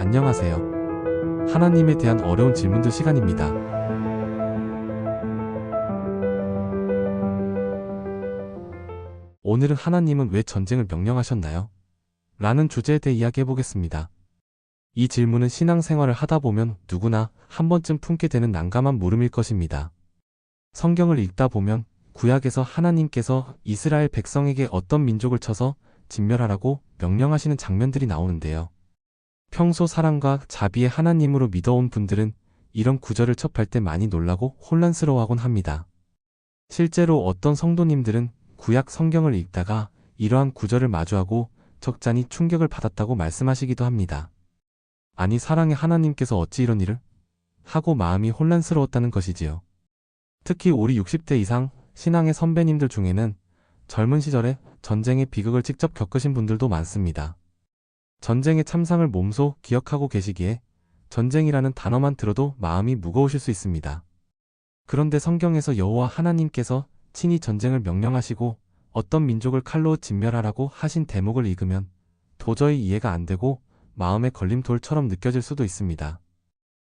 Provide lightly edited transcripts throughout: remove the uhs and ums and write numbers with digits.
안녕하세요. 하나님에 대한 어려운 질문들 시간입니다. 오늘은 하나님은 왜 전쟁을 명령하셨나요? 라는 주제에 대해 이야기해보겠습니다. 이 질문은 신앙생활을 하다 보면 누구나 한 번쯤 품게 되는 난감한 물음일 것입니다. 성경을 읽다 보면 구약에서 하나님께서 이스라엘 백성에게 어떤 민족을 쳐서 진멸하라고 명령하시는 장면들이 나오는데요. 평소 사랑과 자비의 하나님으로 믿어온 분들은 이런 구절을 접할 때 많이 놀라고 혼란스러워하곤 합니다. 실제로 어떤 성도님들은 구약 성경을 읽다가 이러한 구절을 마주하고 적잖이 충격을 받았다고 말씀하시기도 합니다. 아니, 사랑의 하나님께서 어찌 이런 일을? 하고 마음이 혼란스러웠다는 것이지요. 특히 우리 60대 이상 신앙의 선배님들 중에는 젊은 시절에 전쟁의 비극을 직접 겪으신 분들도 많습니다. 전쟁의 참상을 몸소 기억하고 계시기에 전쟁이라는 단어만 들어도 마음이 무거우실 수 있습니다. 그런데 성경에서 여호와 하나님께서 친히 전쟁을 명령하시고 어떤 민족을 칼로 진멸하라고 하신 대목을 읽으면 도저히 이해가 안 되고 마음의 걸림돌처럼 느껴질 수도 있습니다.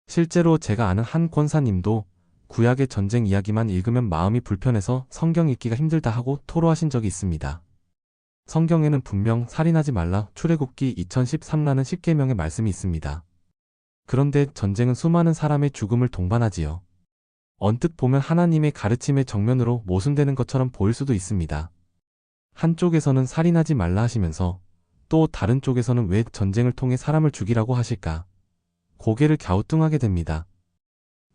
실제로 제가 아는 한 권사님도 구약의 전쟁 이야기만 읽으면 마음이 불편해서 성경 읽기가 힘들다 하고 토로하신 적이 있습니다. 성경에는 분명 살인하지 말라 출애굽기 2013라는 10계명의 말씀이 있습니다. 그런데 전쟁은 수많은 사람의 죽음을 동반하지요. 언뜻 보면 하나님의 가르침의 정면으로 모순되는 것처럼 보일 수도 있습니다. 한쪽에서는 살인하지 말라 하시면서 또 다른 쪽에서는 왜 전쟁을 통해 사람을 죽이라고 하실까? 고개를 갸우뚱하게 됩니다.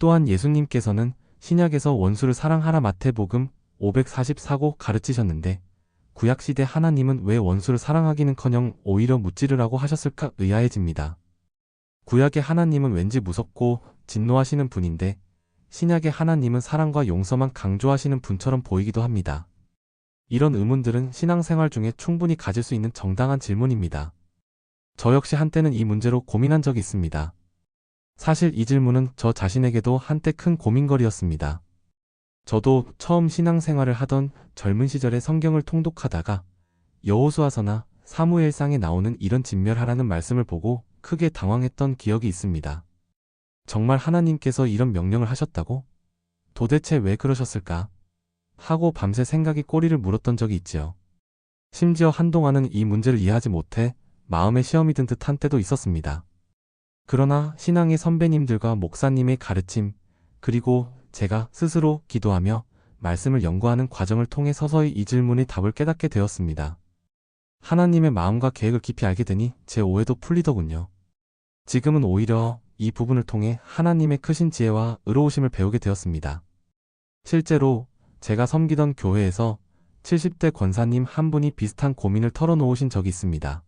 또한 예수님께서는 신약에서 원수를 사랑하라 마태복음 544고 가르치셨는데 구약시대 하나님은 왜 원수를 사랑하기는커녕 오히려 무찌르라고 하셨을까 의아해집니다. 구약의 하나님은 왠지 무섭고 진노하시는 분인데 신약의 하나님은 사랑과 용서만 강조하시는 분처럼 보이기도 합니다. 이런 의문들은 신앙생활 중에 충분히 가질 수 있는 정당한 질문입니다. 저 역시 한때는 이 문제로 고민한 적이 있습니다. 사실 이 질문은 저 자신에게도 한때 큰 고민거리였습니다. 저도 처음 신앙생활을 하던 젊은 시절에 성경을 통독하다가 여호수아서나 사무엘상에 나오는 이런 진멸하라는 말씀을 보고 크게 당황했던 기억이 있습니다. 정말 하나님께서 이런 명령을 하셨다고? 도대체 왜 그러셨을까? 하고 밤새 생각이 꼬리를 물었던 적이 있지요. 심지어 한동안은 이 문제를 이해하지 못해 마음에 시험이 든 듯한 때도 있었습니다. 그러나 신앙의 선배님들과 목사님의 가르침, 그리고 제가 스스로 기도하며 말씀을 연구하는 과정을 통해 서서히 이 질문의 답을 깨닫게 되었습니다. 하나님의 마음과 계획을 깊이 알게 되니 제 오해도 풀리더군요. 지금은 오히려 이 부분을 통해 하나님의 크신 지혜와 의로우심을 배우게 되었습니다. 실제로 제가 섬기던 교회에서 70대 권사님 한 분이 비슷한 고민을 털어놓으신 적이 있습니다.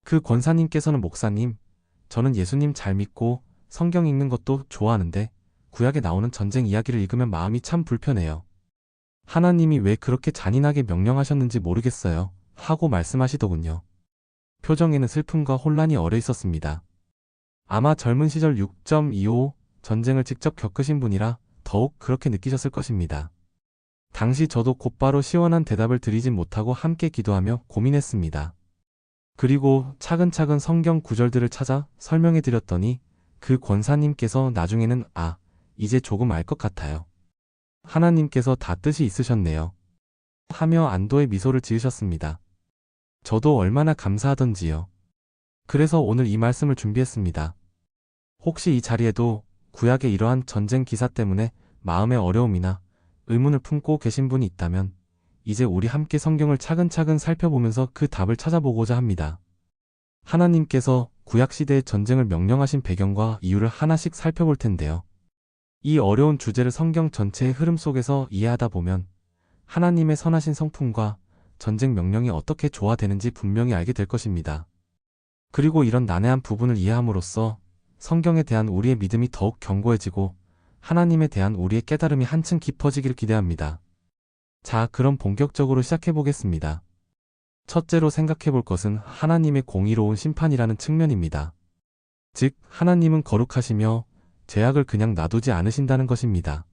그 권사님께서는 목사님, 저는 예수님 잘 믿고 성경 읽는 것도 좋아하는데 구약에 나오는 전쟁 이야기를 읽으면 마음이 참 불편해요. 하나님이 왜 그렇게 잔인하게 명령하셨는지 모르겠어요. 하고 말씀하시더군요. 표정에는 슬픔과 혼란이 어려 있었습니다. 아마 젊은 시절 6.25 전쟁을 직접 겪으신 분이라 더욱 그렇게 느끼셨을 것입니다. 당시 저도 곧바로 시원한 대답을 드리진 못하고 함께 기도하며 고민했습니다. 그리고 차근차근 성경 구절들을 찾아 설명해 드렸더니 그 권사님께서 나중에는 이제 조금 알 것 같아요. 하나님께서 다 뜻이 있으셨네요. 하며 안도의 미소를 지으셨습니다. 저도 얼마나 감사하던지요. 그래서 오늘 이 말씀을 준비했습니다. 혹시 이 자리에도 구약의 이러한 전쟁 기사 때문에 마음의 어려움이나 의문을 품고 계신 분이 있다면 이제 우리 함께 성경을 차근차근 살펴보면서 그 답을 찾아보고자 합니다. 하나님께서 구약시대의 전쟁을 명령하신 배경과 이유를 하나씩 살펴볼 텐데요. 이 어려운 주제를 성경 전체의 흐름 속에서 이해하다 보면 하나님의 선하신 성품과 전쟁 명령이 어떻게 조화되는지 분명히 알게 될 것입니다. 그리고 이런 난해한 부분을 이해함으로써 성경에 대한 우리의 믿음이 더욱 견고해지고 하나님에 대한 우리의 깨달음이 한층 깊어지기를 기대합니다. 자, 그럼 본격적으로 시작해보겠습니다. 첫째로 생각해볼 것은 하나님의 공의로운 심판이라는 측면입니다. 즉, 하나님은 거룩하시며 죄악을 그냥 놔두지 않으신다는 것입니다.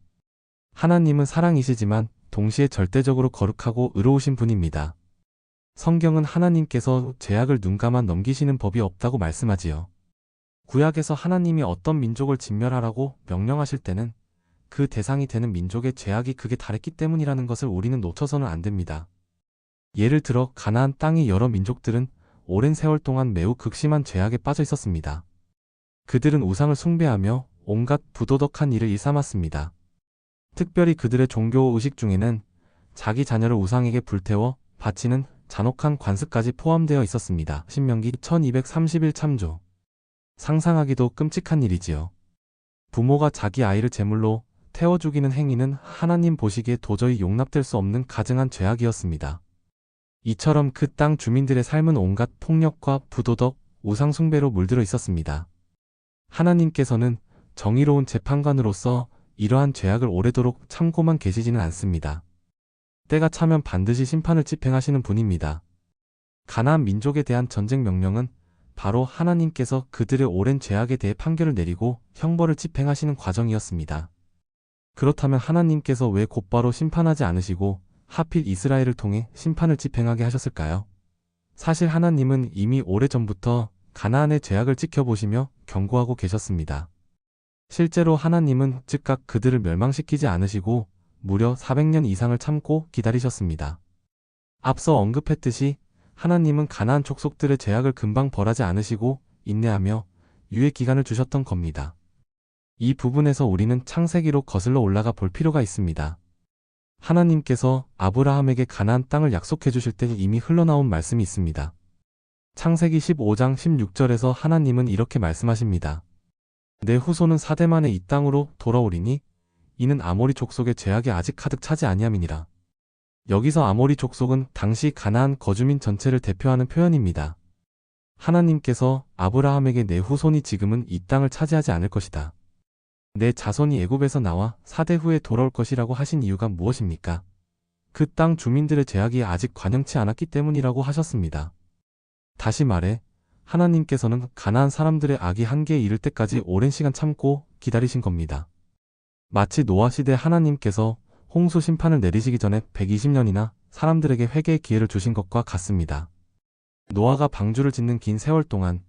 하나님은 사랑이시지만 동시에 절대적으로 거룩하고 의로우신 분입니다. 성경은 하나님께서 죄악을 눈 감아 넘기시는 법이 없다고 말씀하지요. 구약에서 하나님이 어떤 민족을 진멸하라고 명령하실 때는 그 대상이 되는 민족의 죄악이 극에 달했기 때문이라는 것을 우리는 놓쳐서는 안 됩니다. 예를 들어 가나안 땅의 여러 민족들은 오랜 세월 동안 매우 극심한 죄악에 빠져 있었습니다. 그들은 우상을 숭배하며 온갖 부도덕한 일을 일삼았습니다. 특별히 그들의 종교 의식 중에는 자기 자녀를 우상에게 불태워 바치는 잔혹한 관습까지 포함되어 있었습니다. 신명기 1231참조. 상상하기도 끔찍한 일이지요. 부모가 자기 아이를 제물로 태워 죽이는 행위는 하나님 보시기에 도저히 용납될 수 없는 가증한 죄악이었습니다. 이처럼 그 땅 주민들의 삶은 온갖 폭력과 부도덕, 우상숭배로 물들어 있었습니다. 하나님께서는 정의로운 재판관으로서 이러한 죄악을 오래도록 참고만 계시지는 않습니다. 때가 차면 반드시 심판을 집행하시는 분입니다. 가나안 민족에 대한 전쟁 명령은 바로 하나님께서 그들의 오랜 죄악에 대해 판결을 내리고 형벌을 집행하시는 과정이었습니다. 그렇다면 하나님께서 왜 곧바로 심판하지 않으시고 하필 이스라엘을 통해 심판을 집행하게 하셨을까요? 사실 하나님은 이미 오래전부터 가나안의 죄악을 지켜보시며 경고하고 계셨습니다. 실제로 하나님은 즉각 그들을 멸망시키지 않으시고 무려 400년 이상을 참고 기다리셨습니다. 앞서 언급했듯이 하나님은 가나안 족속들의 죄악을 금방 벌하지 않으시고 인내하며 유예 기간을 주셨던 겁니다. 이 부분에서 우리는 창세기로 거슬러 올라가 볼 필요가 있습니다. 하나님께서 아브라함에게 가나안 땅을 약속해 주실 때 이미 흘러나온 말씀이 있습니다. 창세기 15장 16절에서 하나님은 이렇게 말씀하십니다. 내 후손은 4대 만에 이 땅으로 돌아오리니 이는 아모리 족속의 죄악이 아직 가득 차지 아니함이니라. 여기서 아모리 족속은 당시 가나안 거주민 전체를 대표하는 표현입니다. 하나님께서 아브라함에게 내 후손이 지금은 이 땅을 차지하지 않을 것이다. 내 자손이 애굽에서 나와 4대 후에 돌아올 것이라고 하신 이유가 무엇입니까? 그 땅 주민들의 죄악이 아직 관영치 않았기 때문이라고 하셨습니다. 다시 말해 하나님께서는 가나안 사람들의 악이 한계에 이를 때까지 오랜 시간 참고 기다리신 겁니다. 마치 노아 시대 하나님께서 홍수 심판을 내리시기 전에 120년이나 사람들에게 회개의 기회를 주신 것과 같습니다. 노아가 방주를 짓는 긴 세월 동안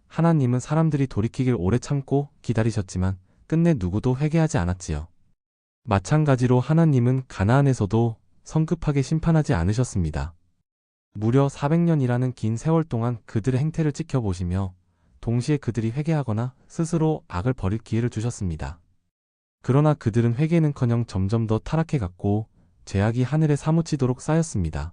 하나님은 사람들이 돌이키길 오래 참고 기다리셨지만 끝내 누구도 회개하지 않았지요. 마찬가지로 하나님은 가나안에서도 성급하게 심판하지 않으셨습니다. 무려 400년이라는 긴 세월 동안 그들의 행태를 지켜보시며 동시에 그들이 회개하거나 스스로 악을 버릴 기회를 주셨습니다. 그러나 그들은 회개는커녕 점점 더 타락해갔고 죄악이 하늘에 사무치도록 쌓였습니다.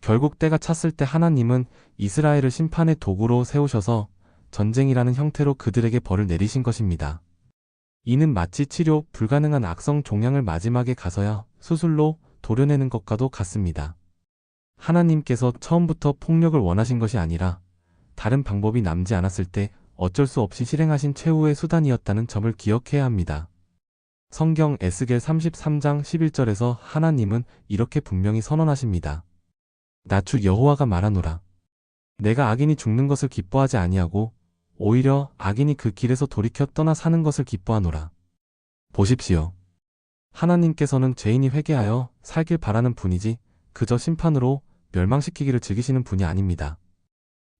결국 때가 찼을 때 하나님은 이스라엘을 심판의 도구로 세우셔서 전쟁이라는 형태로 그들에게 벌을 내리신 것입니다. 이는 마치 치료 불가능한 악성 종양을 마지막에 가서야 수술로 도려내는 것과도 같습니다. 하나님께서 처음부터 폭력을 원하신 것이 아니라 다른 방법이 남지 않았을 때 어쩔 수 없이 실행하신 최후의 수단이었다는 점을 기억해야 합니다. 성경 에스겔 33장 11절에서 하나님은 이렇게 분명히 선언하십니다. 나 주 여호와가 말하노라. 내가 악인이 죽는 것을 기뻐하지 아니하고 오히려 악인이 그 길에서 돌이켜 떠나 사는 것을 기뻐하노라. 보십시오. 하나님께서는 죄인이 회개하여 살길 바라는 분이지 그저 심판으로 멸망시키기를 즐기시는 분이 아닙니다.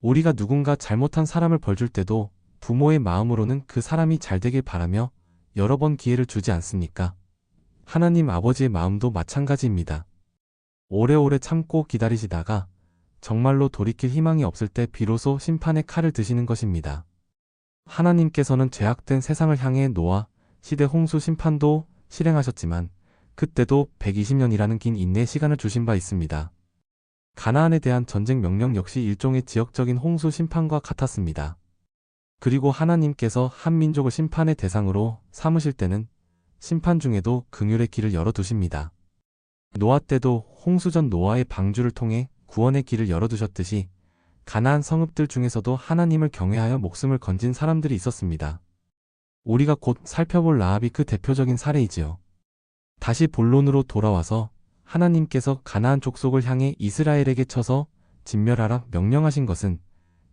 우리가 누군가 잘못한 사람을 벌줄 때도 부모의 마음으로는 그 사람이 잘되길 바라며 여러 번 기회를 주지 않습니까? 하나님 아버지의 마음도 마찬가지입니다. 오래오래 참고 기다리시다가 정말로 돌이킬 희망이 없을 때 비로소 심판의 칼을 드시는 것입니다. 하나님께서는 죄악된 세상을 향해 노아 시대 홍수 심판도 실행하셨지만 그때도 120년이라는 긴 인내의 시간을 주신 바 있습니다. 가나안에 대한 전쟁 명령 역시 일종의 지역적인 홍수 심판과 같았습니다. 그리고 하나님께서 한 민족을 심판의 대상으로 삼으실 때는 심판 중에도 긍휼의 길을 열어두십니다. 노아 때도 홍수 전 노아의 방주를 통해 구원의 길을 열어두셨듯이 가나안 성읍들 중에서도 하나님을 경외하여 목숨을 건진 사람들이 있었습니다. 우리가 곧 살펴볼 라합이 그 대표적인 사례이지요. 다시 본론으로 돌아와서 하나님께서 가나안 족속을 향해 이스라엘에게 쳐서 진멸하라 명령하신 것은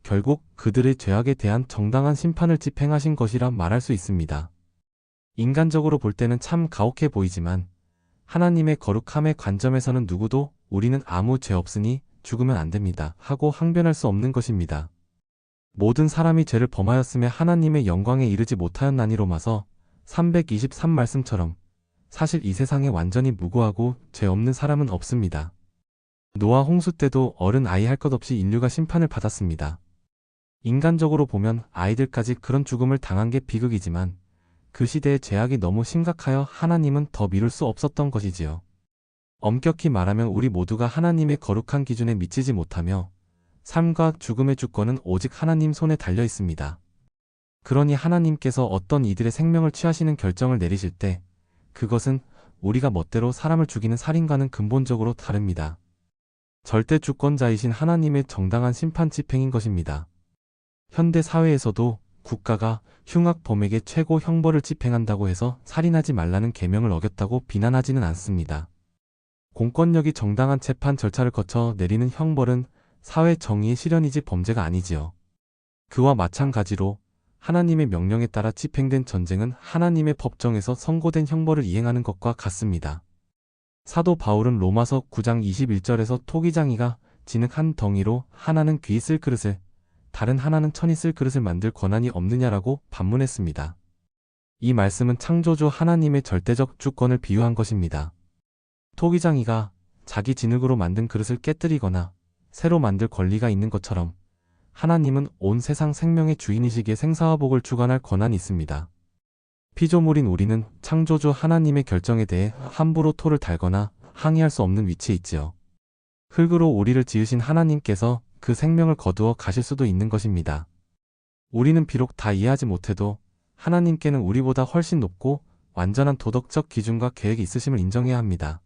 결국 그들의 죄악에 대한 정당한 심판을 집행하신 것이라 말할 수 있습니다. 인간적으로 볼 때는 참 가혹해 보이지만 하나님의 거룩함의 관점에서는 누구도 우리는 아무 죄 없으니 죽으면 안 됩니다 하고 항변할 수 없는 것입니다. 모든 사람이 죄를 범하였음에 하나님의 영광에 이르지 못하였나니 로마서 323말씀처럼 사실 이 세상에 완전히 무고하고 죄 없는 사람은 없습니다. 노아 홍수 때도 어른 아이 할 것 없이 인류가 심판을 받았습니다. 인간적으로 보면 아이들까지 그런 죽음을 당한 게 비극이지만 그 시대의 죄악이 너무 심각하여 하나님은 더 미룰 수 없었던 것이지요. 엄격히 말하면 우리 모두가 하나님의 거룩한 기준에 미치지 못하며 삶과 죽음의 주권은 오직 하나님 손에 달려 있습니다. 그러니 하나님께서 어떤 이들의 생명을 취하시는 결정을 내리실 때 그것은 우리가 멋대로 사람을 죽이는 살인과는 근본적으로 다릅니다. 절대 주권자이신 하나님의 정당한 심판 집행인 것입니다. 현대 사회에서도 국가가 흉악범에게 최고 형벌을 집행한다고 해서 살인하지 말라는 계명을 어겼다고 비난하지는 않습니다. 공권력이 정당한 재판 절차를 거쳐 내리는 형벌은 사회 정의의 실현이지 범죄가 아니지요. 그와 마찬가지로 하나님의 명령에 따라 집행된 전쟁은 하나님의 법정에서 선고된 형벌을 이행하는 것과 같습니다. 사도 바울은 로마서 9장 21절에서 토기장이가 진흙 한 덩이로 하나는 귀 쓸 그릇을 다른 하나는 천이 쓸 그릇을 만들 권한이 없느냐라고 반문했습니다. 이 말씀은 창조주 하나님의 절대적 주권을 비유한 것입니다. 토기장이가 자기 진흙으로 만든 그릇을 깨뜨리거나 새로 만들 권리가 있는 것처럼 하나님은 온 세상 생명의 주인이시기에 생사와 복을 주관할 권한이 있습니다. 피조물인 우리는 창조주 하나님의 결정에 대해 함부로 토를 달거나 항의할 수 없는 위치에 있지요. 흙으로 우리를 지으신 하나님께서 그 생명을 거두어 가실 수도 있는 것입니다. 우리는 비록 다 이해하지 못해도 하나님께는 우리보다 훨씬 높고 완전한 도덕적 기준과 계획이 있으심을 인정해야 합니다.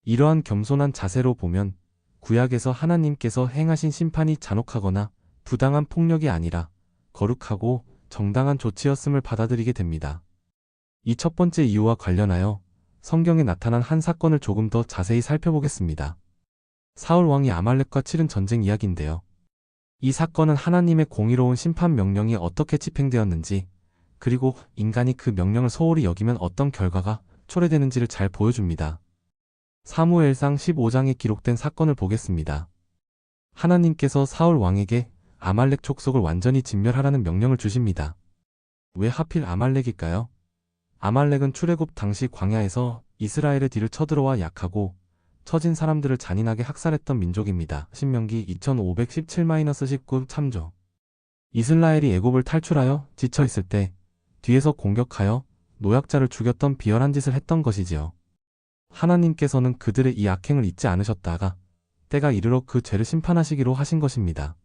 이러한 겸손한 자세로 보면 구약에서 하나님께서 행하신 심판이 잔혹하거나 부당한 폭력이 아니라 거룩하고 정당한 조치였음을 받아들이게 됩니다. 이 첫 번째 이유와 관련하여 성경에 나타난 한 사건을 조금 더 자세히 살펴보겠습니다. 사울 왕이 아말렉과 치른 전쟁 이야기인데요. 이 사건은 하나님의 공의로운 심판 명령이 어떻게 집행되었는지 그리고 인간이 그 명령을 소홀히 여기면 어떤 결과가 초래되는지를 잘 보여줍니다. 사무엘상 15장에 기록된 사건을 보겠습니다. 하나님께서 사울 왕에게 아말렉 족속을 완전히 진멸하라는 명령을 주십니다. 왜 하필 아말렉일까요? 아말렉은 출애굽 당시 광야에서 이스라엘의 뒤를 쳐들어와 약하고 처진 사람들을 잔인하게 학살했던 민족입니다. 신명기 2517-19 참조. 이스라엘이 애굽을 탈출하여 지쳐있을 때 뒤에서 공격하여 노약자를 죽였던 비열한 짓을 했던 것이지요. 하나님께서는 그들의 이 악행을 잊지 않으셨다가 때가 이르러 그 죄를 심판하시기로 하신 것입니다.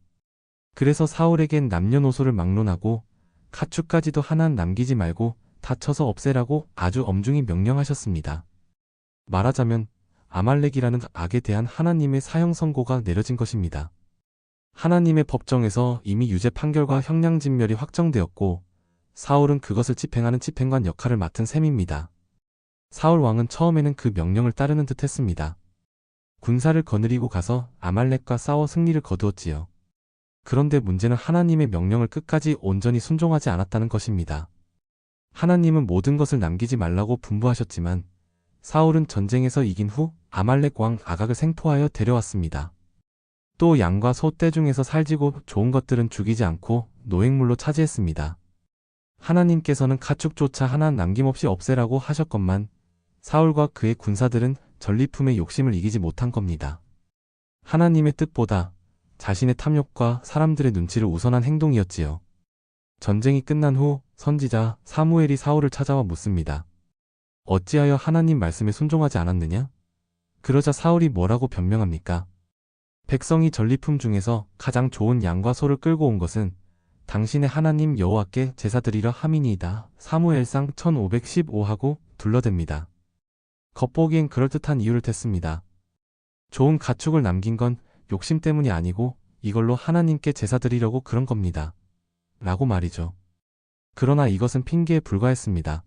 그래서 사울에겐 남녀노소를 막론하고 가축까지도 하나 남기지 말고 다 쳐서 없애라고 아주 엄중히 명령하셨습니다. 말하자면 아말렉이라는 악에 대한 하나님의 사형 선고가 내려진 것입니다. 하나님의 법정에서 이미 유죄 판결과 형량진멸이 확정되었고 사울은 그것을 집행하는 집행관 역할을 맡은 셈입니다. 사울 왕은 처음에는 그 명령을 따르는 듯 했습니다. 군사를 거느리고 가서 아말렉과 싸워 승리를 거두었지요. 그런데 문제는 하나님의 명령을 끝까지 온전히 순종하지 않았다는 것입니다. 하나님은 모든 것을 남기지 말라고 분부하셨지만 사울은 전쟁에서 이긴 후 아말렉 왕 아각을 생포하여 데려왔습니다. 또 양과 소 떼 중에서 살지고 좋은 것들은 죽이지 않고 노획물로 차지했습니다. 하나님께서는 가축조차 하나 남김없이 없애라고 하셨건만 사울과 그의 군사들은 전리품의 욕심을 이기지 못한 겁니다. 하나님의 뜻보다 자신의 탐욕과 사람들의 눈치를 우선한 행동이었지요. 전쟁이 끝난 후 선지자 사무엘이 사울을 찾아와 묻습니다. 어찌하여 하나님 말씀에 순종하지 않았느냐? 그러자 사울이 뭐라고 변명합니까? 백성이 전리품 중에서 가장 좋은 양과 소를 끌고 온 것은 당신의 하나님 여호와께 제사드리려 함이니이다. 사무엘상 1515하고 둘러댑니다. 겉보기엔 그럴듯한 이유를 댔습니다. 좋은 가축을 남긴 건 욕심 때문이 아니고 이걸로 하나님께 제사드리려고 그런 겁니다. 라고 말이죠. 그러나 이것은 핑계에 불과했습니다.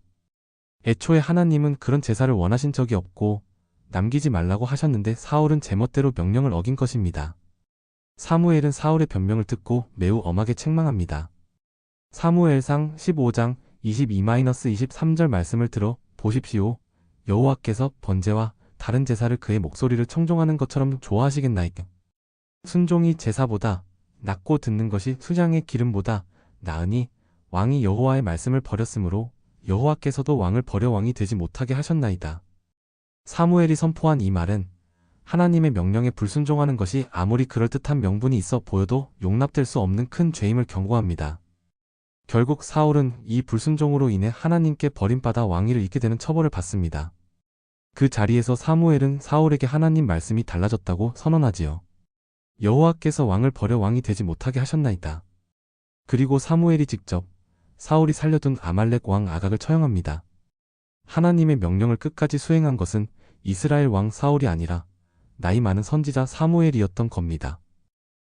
애초에 하나님은 그런 제사를 원하신 적이 없고 남기지 말라고 하셨는데 사울은 제멋대로 명령을 어긴 것입니다. 사무엘은 사울의 변명을 듣고 매우 엄하게 책망합니다. 사무엘상 15장 22-23절 말씀을 들어 보십시오. 여호와께서 번제와 다른 제사를 그의 목소리를 청종하는 것처럼 좋아하시겠나이까. 순종이 제사보다 낮고 듣는 것이 수장의 기름보다 나으니 왕이 여호와의 말씀을 버렸으므로 여호와께서도 왕을 버려 왕이 되지 못하게 하셨나이다. 사무엘이 선포한 이 말은 하나님의 명령에 불순종하는 것이 아무리 그럴듯한 명분이 있어 보여도 용납될 수 없는 큰 죄임을 경고합니다. 결국 사울은 이 불순종으로 인해 하나님께 버림받아 왕위를 잃게 되는 처벌을 받습니다. 그 자리에서 사무엘은 사울에게 하나님 말씀이 달라졌다고 선언하지요. 여호와께서 왕을 버려 왕이 되지 못하게 하셨나이다. 그리고 사무엘이 직접 사울이 살려둔 아말렉 왕 아각을 처형합니다. 하나님의 명령을 끝까지 수행한 것은 이스라엘 왕 사울이 아니라 나이 많은 선지자 사무엘이었던 겁니다.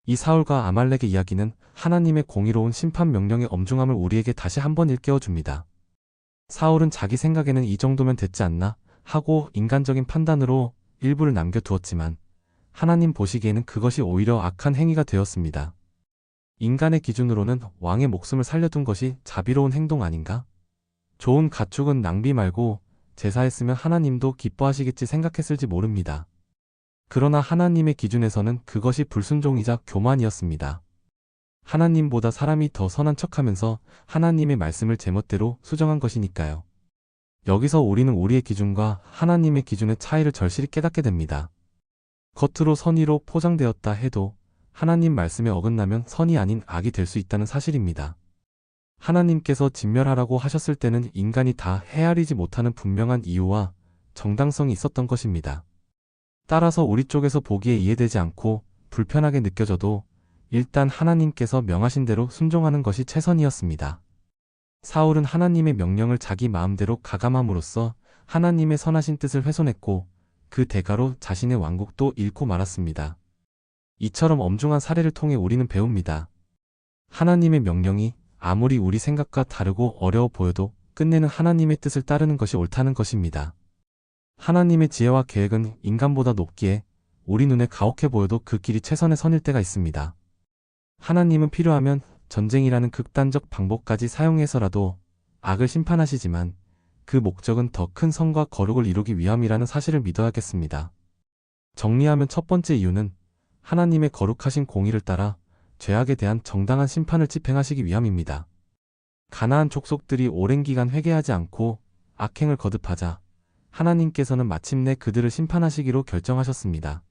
이 사울과 아말렉의 이야기는 하나님의 공의로운 심판 명령의 엄중함을 우리에게 다시 한번 일깨워줍니다. 사울은 자기 생각에는 이 정도면 됐지 않나 하고 인간적인 판단으로 일부를 남겨두었지만 하나님 보시기에는 그것이 오히려 악한 행위가 되었습니다. 인간의 기준으로는 왕의 목숨을 살려둔 것이 자비로운 행동 아닌가? 좋은 가축은 낭비 말고 제사했으면 하나님도 기뻐하시겠지 생각했을지 모릅니다. 그러나 하나님의 기준에서는 그것이 불순종이자 교만이었습니다. 하나님보다 사람이 더 선한 척하면서 하나님의 말씀을 제멋대로 수정한 것이니까요. 여기서 우리는 우리의 기준과 하나님의 기준의 차이를 절실히 깨닫게 됩니다. 겉으로 선의로 포장되었다 해도 하나님 말씀에 어긋나면 선이 아닌 악이 될 수 있다는 사실입니다. 하나님께서 진멸하라고 하셨을 때는 인간이 다 헤아리지 못하는 분명한 이유와 정당성이 있었던 것입니다. 따라서 우리 쪽에서 보기에 이해되지 않고 불편하게 느껴져도 일단 하나님께서 명하신 대로 순종하는 것이 최선이었습니다. 사울은 하나님의 명령을 자기 마음대로 가감함으로써 하나님의 선하신 뜻을 훼손했고 그 대가로 자신의 왕국도 잃고 말았습니다. 이처럼 엄중한 사례를 통해 우리는 배웁니다. 하나님의 명령이 아무리 우리 생각과 다르고 어려워 보여도 끝내는 하나님의 뜻을 따르는 것이 옳다는 것입니다. 하나님의 지혜와 계획은 인간보다 높기에 우리 눈에 가혹해 보여도 그 길이 최선의 선일 때가 있습니다. 하나님은 필요하면 전쟁이라는 극단적 방법까지 사용해서라도 악을 심판하시지만 그 목적은 더 큰 선과 거룩을 이루기 위함이라는 사실을 믿어야겠습니다. 정리하면 첫 번째 이유는 하나님의 거룩하신 공의를 따라 죄악에 대한 정당한 심판을 집행하시기 위함입니다. 가나안 족속들이 오랜 기간 회개하지 않고 악행을 거듭하자 하나님께서는 마침내 그들을 심판하시기로 결정하셨습니다.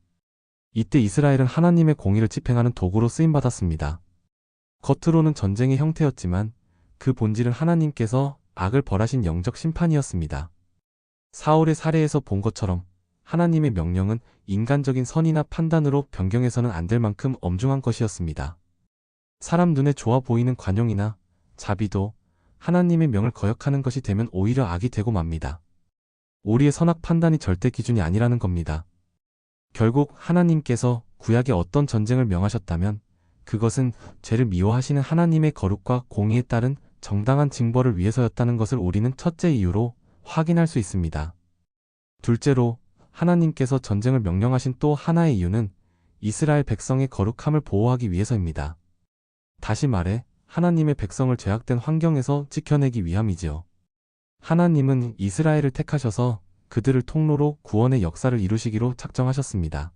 이때 이스라엘은 하나님의 공의를 집행하는 도구로 쓰임받았습니다. 겉으로는 전쟁의 형태였지만 그 본질은 하나님께서 악을 벌하신 영적 심판이었습니다. 사울의 사례에서 본 것처럼 하나님의 명령은 인간적인 선이나 판단으로 변경해서는 안 될 만큼 엄중한 것이었습니다. 사람 눈에 좋아 보이는 관용이나 자비도 하나님의 명을 거역하는 것이 되면 오히려 악이 되고 맙니다. 우리의 선악 판단이 절대 기준이 아니라는 겁니다. 결국 하나님께서 구약에 어떤 전쟁을 명하셨다면 그것은 죄를 미워하시는 하나님의 거룩과 공의에 따른 정당한 징벌을 위해서였다는 것을 우리는 첫째 이유로 확인할 수 있습니다. 둘째로 하나님께서 전쟁을 명령하신 또 하나의 이유는 이스라엘 백성의 거룩함을 보호하기 위해서입니다. 다시 말해 하나님의 백성을 죄악된 환경에서 지켜내기 위함이지요. 하나님은 이스라엘을 택하셔서 그들을 통로로 구원의 역사를 이루시기로 작정하셨습니다.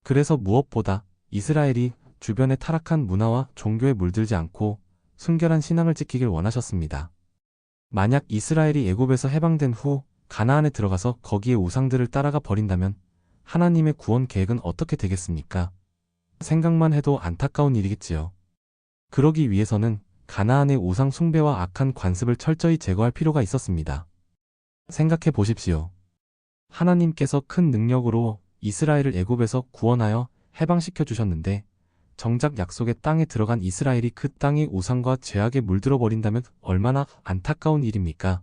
그래서 무엇보다 이스라엘이 주변의 타락한 문화와 종교에 물들지 않고 순결한 신앙을 지키길 원하셨습니다. 만약 이스라엘이 애굽에서 해방된 후 가나안에 들어가서 거기에 우상들을 따라가 버린다면 하나님의 구원 계획은 어떻게 되겠습니까? 생각만 해도 안타까운 일이겠지요. 그러기 위해서는 가나안의 우상 숭배와 악한 관습을 철저히 제거할 필요가 있었습니다. 생각해 보십시오. 하나님께서 큰 능력으로 이스라엘을 애굽에서 구원하여 해방시켜 주셨는데 정작 약속의 땅에 들어간 이스라엘이 그 땅의 우상과 죄악에 물들어 버린다면 얼마나 안타까운 일입니까?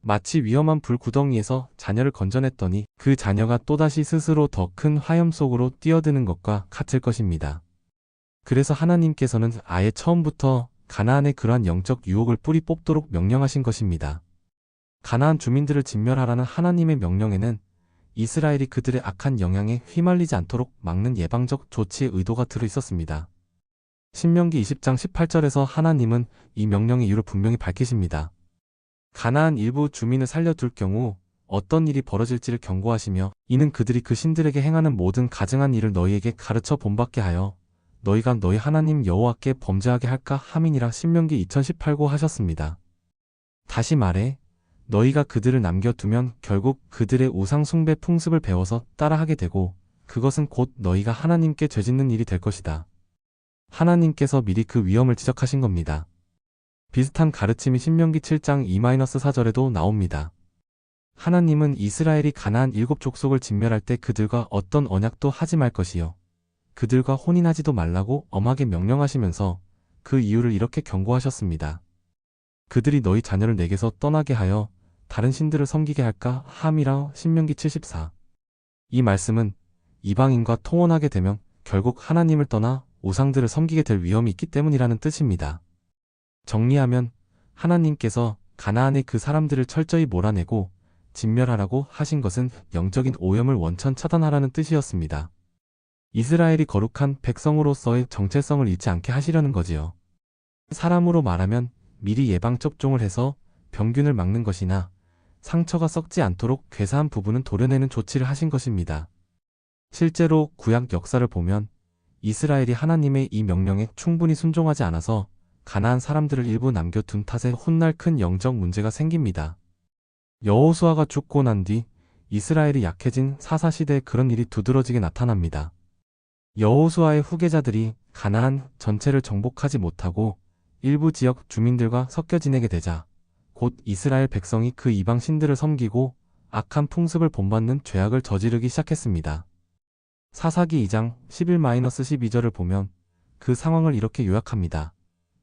마치 위험한 불구덩이에서 자녀를 건져냈더니 그 자녀가 또다시 스스로 더 큰 화염 속으로 뛰어드는 것과 같을 것입니다. 그래서 하나님께서는 아예 처음부터 가나안의 그러한 영적 유혹을 뿌리 뽑도록 명령하신 것입니다. 가나안 주민들을 진멸하라는 하나님의 명령에는 이스라엘이 그들의 악한 영향에 휘말리지 않도록 막는 예방적 조치의 의도가 들어 있었습니다. 신명기 20장 18절에서 하나님은 이 명령의 이유를 분명히 밝히십니다. 가나안 일부 주민을 살려둘 경우 어떤 일이 벌어질지를 경고하시며 이는 그들이 그 신들에게 행하는 모든 가증한 일을 너희에게 가르쳐 본받게 하여 너희가 너희 하나님 여호와께 범죄하게 할까 함이니라 신명기 2018고 하셨습니다. 다시 말해 너희가 그들을 남겨두면 결국 그들의 우상 숭배 풍습을 배워서 따라하게 되고 그것은 곧 너희가 하나님께 죄짓는 일이 될 것이다. 하나님께서 미리 그 위험을 지적하신 겁니다. 비슷한 가르침이 신명기 7장 2-4절에도 나옵니다. 하나님은 이스라엘이 가나안 7족속을 진멸할 때 그들과 어떤 언약도 하지 말 것이요 그들과 혼인하지도 말라고 엄하게 명령하시면서 그 이유를 이렇게 경고하셨습니다. 그들이 너희 자녀를 내게서 떠나게 하여 다른 신들을 섬기게 할까 함이라 신명기 74. 이 말씀은 이방인과 통혼하게 되면 결국 하나님을 떠나 우상들을 섬기게 될 위험이 있기 때문이라는 뜻입니다. 정리하면 하나님께서 가나안의 그 사람들을 철저히 몰아내고 진멸하라고 하신 것은 영적인 오염을 원천 차단하라는 뜻이었습니다. 이스라엘이 거룩한 백성으로서의 정체성을 잃지 않게 하시려는 거지요. 사람으로 말하면 미리 예방접종을 해서 병균을 막는 것이나 상처가 썩지 않도록 괴사한 부분은 도려내는 조치를 하신 것입니다. 실제로 구약 역사를 보면 이스라엘이 하나님의 이 명령에 충분히 순종하지 않아서 가나안 사람들을 일부 남겨둔 탓에 훗날 큰 영적 문제가 생깁니다. 여호수아가 죽고 난 뒤 이스라엘이 약해진 사사시대에 그런 일이 두드러지게 나타납니다. 여호수아의 후계자들이 가나안 전체를 정복하지 못하고 일부 지역 주민들과 섞여 지내게 되자 곧 이스라엘 백성이 그 이방 신들을 섬기고 악한 풍습을 본받는 죄악을 저지르기 시작했습니다. 사사기 2장 11-12절을 보면 그 상황을 이렇게 요약합니다.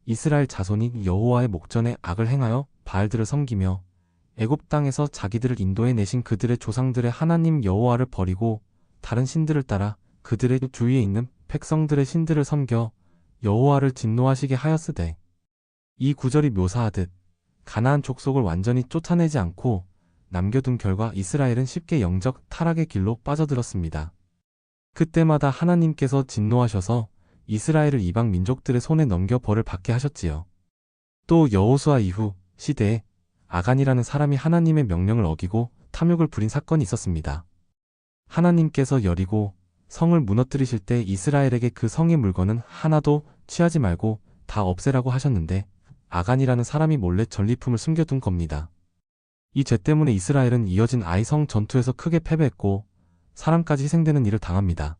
이스라엘 자손이 여호와의 목전에 악을 행하여 바알들을 섬기며 애굽 땅에서 자기들을 인도해 내신 그들의 조상들의 하나님 여호와를 버리고 다른 신들을 따라 그들의 주위에 있는 백성들의 신들을 섬겨 여호와를 진노하시게 하였으되 이 구절이 묘사하듯 가나안 족속을 완전히 쫓아내지 않고 남겨둔 결과 이스라엘은 쉽게 영적 타락의 길로 빠져들었습니다. 그때마다 하나님께서 진노하셔서 이스라엘을 이방 민족들의 손에 넘겨 벌을 받게 하셨지요. 또 여호수아 이후 시대에 아간이라는 사람이 하나님의 명령을 어기고 탐욕을 부린 사건이 있었습니다. 하나님께서 여리고 성을 무너뜨리실 때 이스라엘에게 그 성의 물건은 하나도 취하지 말고 다 없애라고 하셨는데 아간이라는 사람이 몰래 전리품을 숨겨둔 겁니다. 이 죄 때문에 이스라엘은 이어진 아이성 전투에서 크게 패배했고 사람까지 희생되는 일을 당합니다.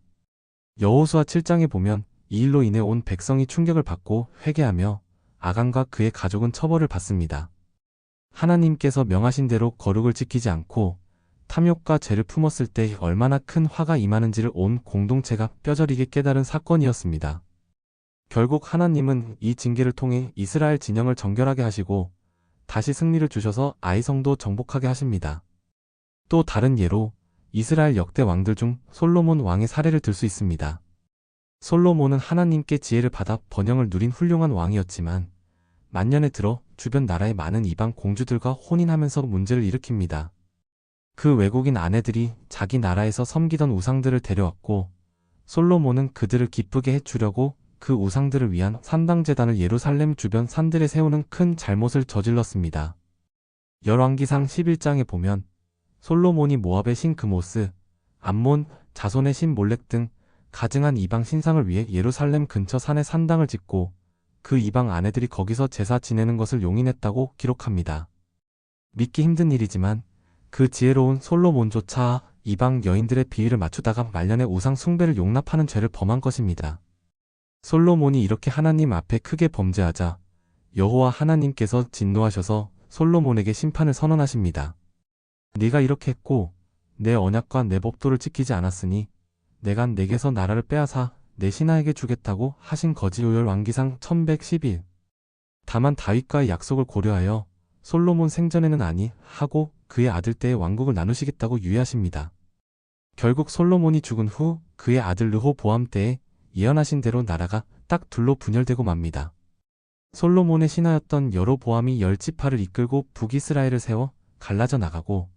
여호수아 7장에 보면 이 일로 인해 온 백성이 충격을 받고 회개하며 아간과 그의 가족은 처벌을 받습니다. 하나님께서 명하신 대로 거룩을 지키지 않고 탐욕과 죄를 품었을 때 얼마나 큰 화가 임하는지를 온 공동체가 뼈저리게 깨달은 사건이었습니다. 결국 하나님은 이 징계를 통해 이스라엘 진영을 정결하게 하시고 다시 승리를 주셔서 아이성도 정복하게 하십니다. 또 다른 예로 이스라엘 역대 왕들 중 솔로몬 왕의 사례를 들 수 있습니다. 솔로몬은 하나님께 지혜를 받아 번영을 누린 훌륭한 왕이었지만 만년에 들어 주변 나라의 많은 이방 공주들과 혼인하면서 문제를 일으킵니다. 그 외국인 아내들이 자기 나라에서 섬기던 우상들을 데려왔고 솔로몬은 그들을 기쁘게 해주려고 그 우상들을 위한 산당제단을 예루살렘 주변 산들에 세우는 큰 잘못을 저질렀습니다. 열왕기상 11장에 보면 솔로몬이 모압의 신 그모스, 암몬, 자손의 신 몰렉 등 가증한 이방 신상을 위해 예루살렘 근처 산에 산당을 짓고 그 이방 아내들이 거기서 제사 지내는 것을 용인했다고 기록합니다. 믿기 힘든 일이지만 그 지혜로운 솔로몬조차 이방 여인들의 비위를 맞추다가 말년에 우상 숭배를 용납하는 죄를 범한 것입니다. 솔로몬이 이렇게 하나님 앞에 크게 범죄하자 여호와 하나님께서 진노하셔서 솔로몬에게 심판을 선언하십니다. 네가 이렇게 했고 내 언약과 내 법도를 지키지 않았으니 내가 내게서 나라를 빼앗아 내 신하에게 주겠다고 하신 거지. 열왕기상 1111. 다만 다윗과의 약속을 고려하여 솔로몬 생전에는 아니 하고 그의 아들 때에 왕국을 나누시겠다고 유예하십니다. 결국 솔로몬이 죽은 후 그의 아들 르호보암 때에 예언하신 대로 나라가 딱 둘로 분열되고 맙니다. 솔로몬의 신하였던 여로보암이 10지파를 이끌고 북이스라엘을 세워 갈라져 나가고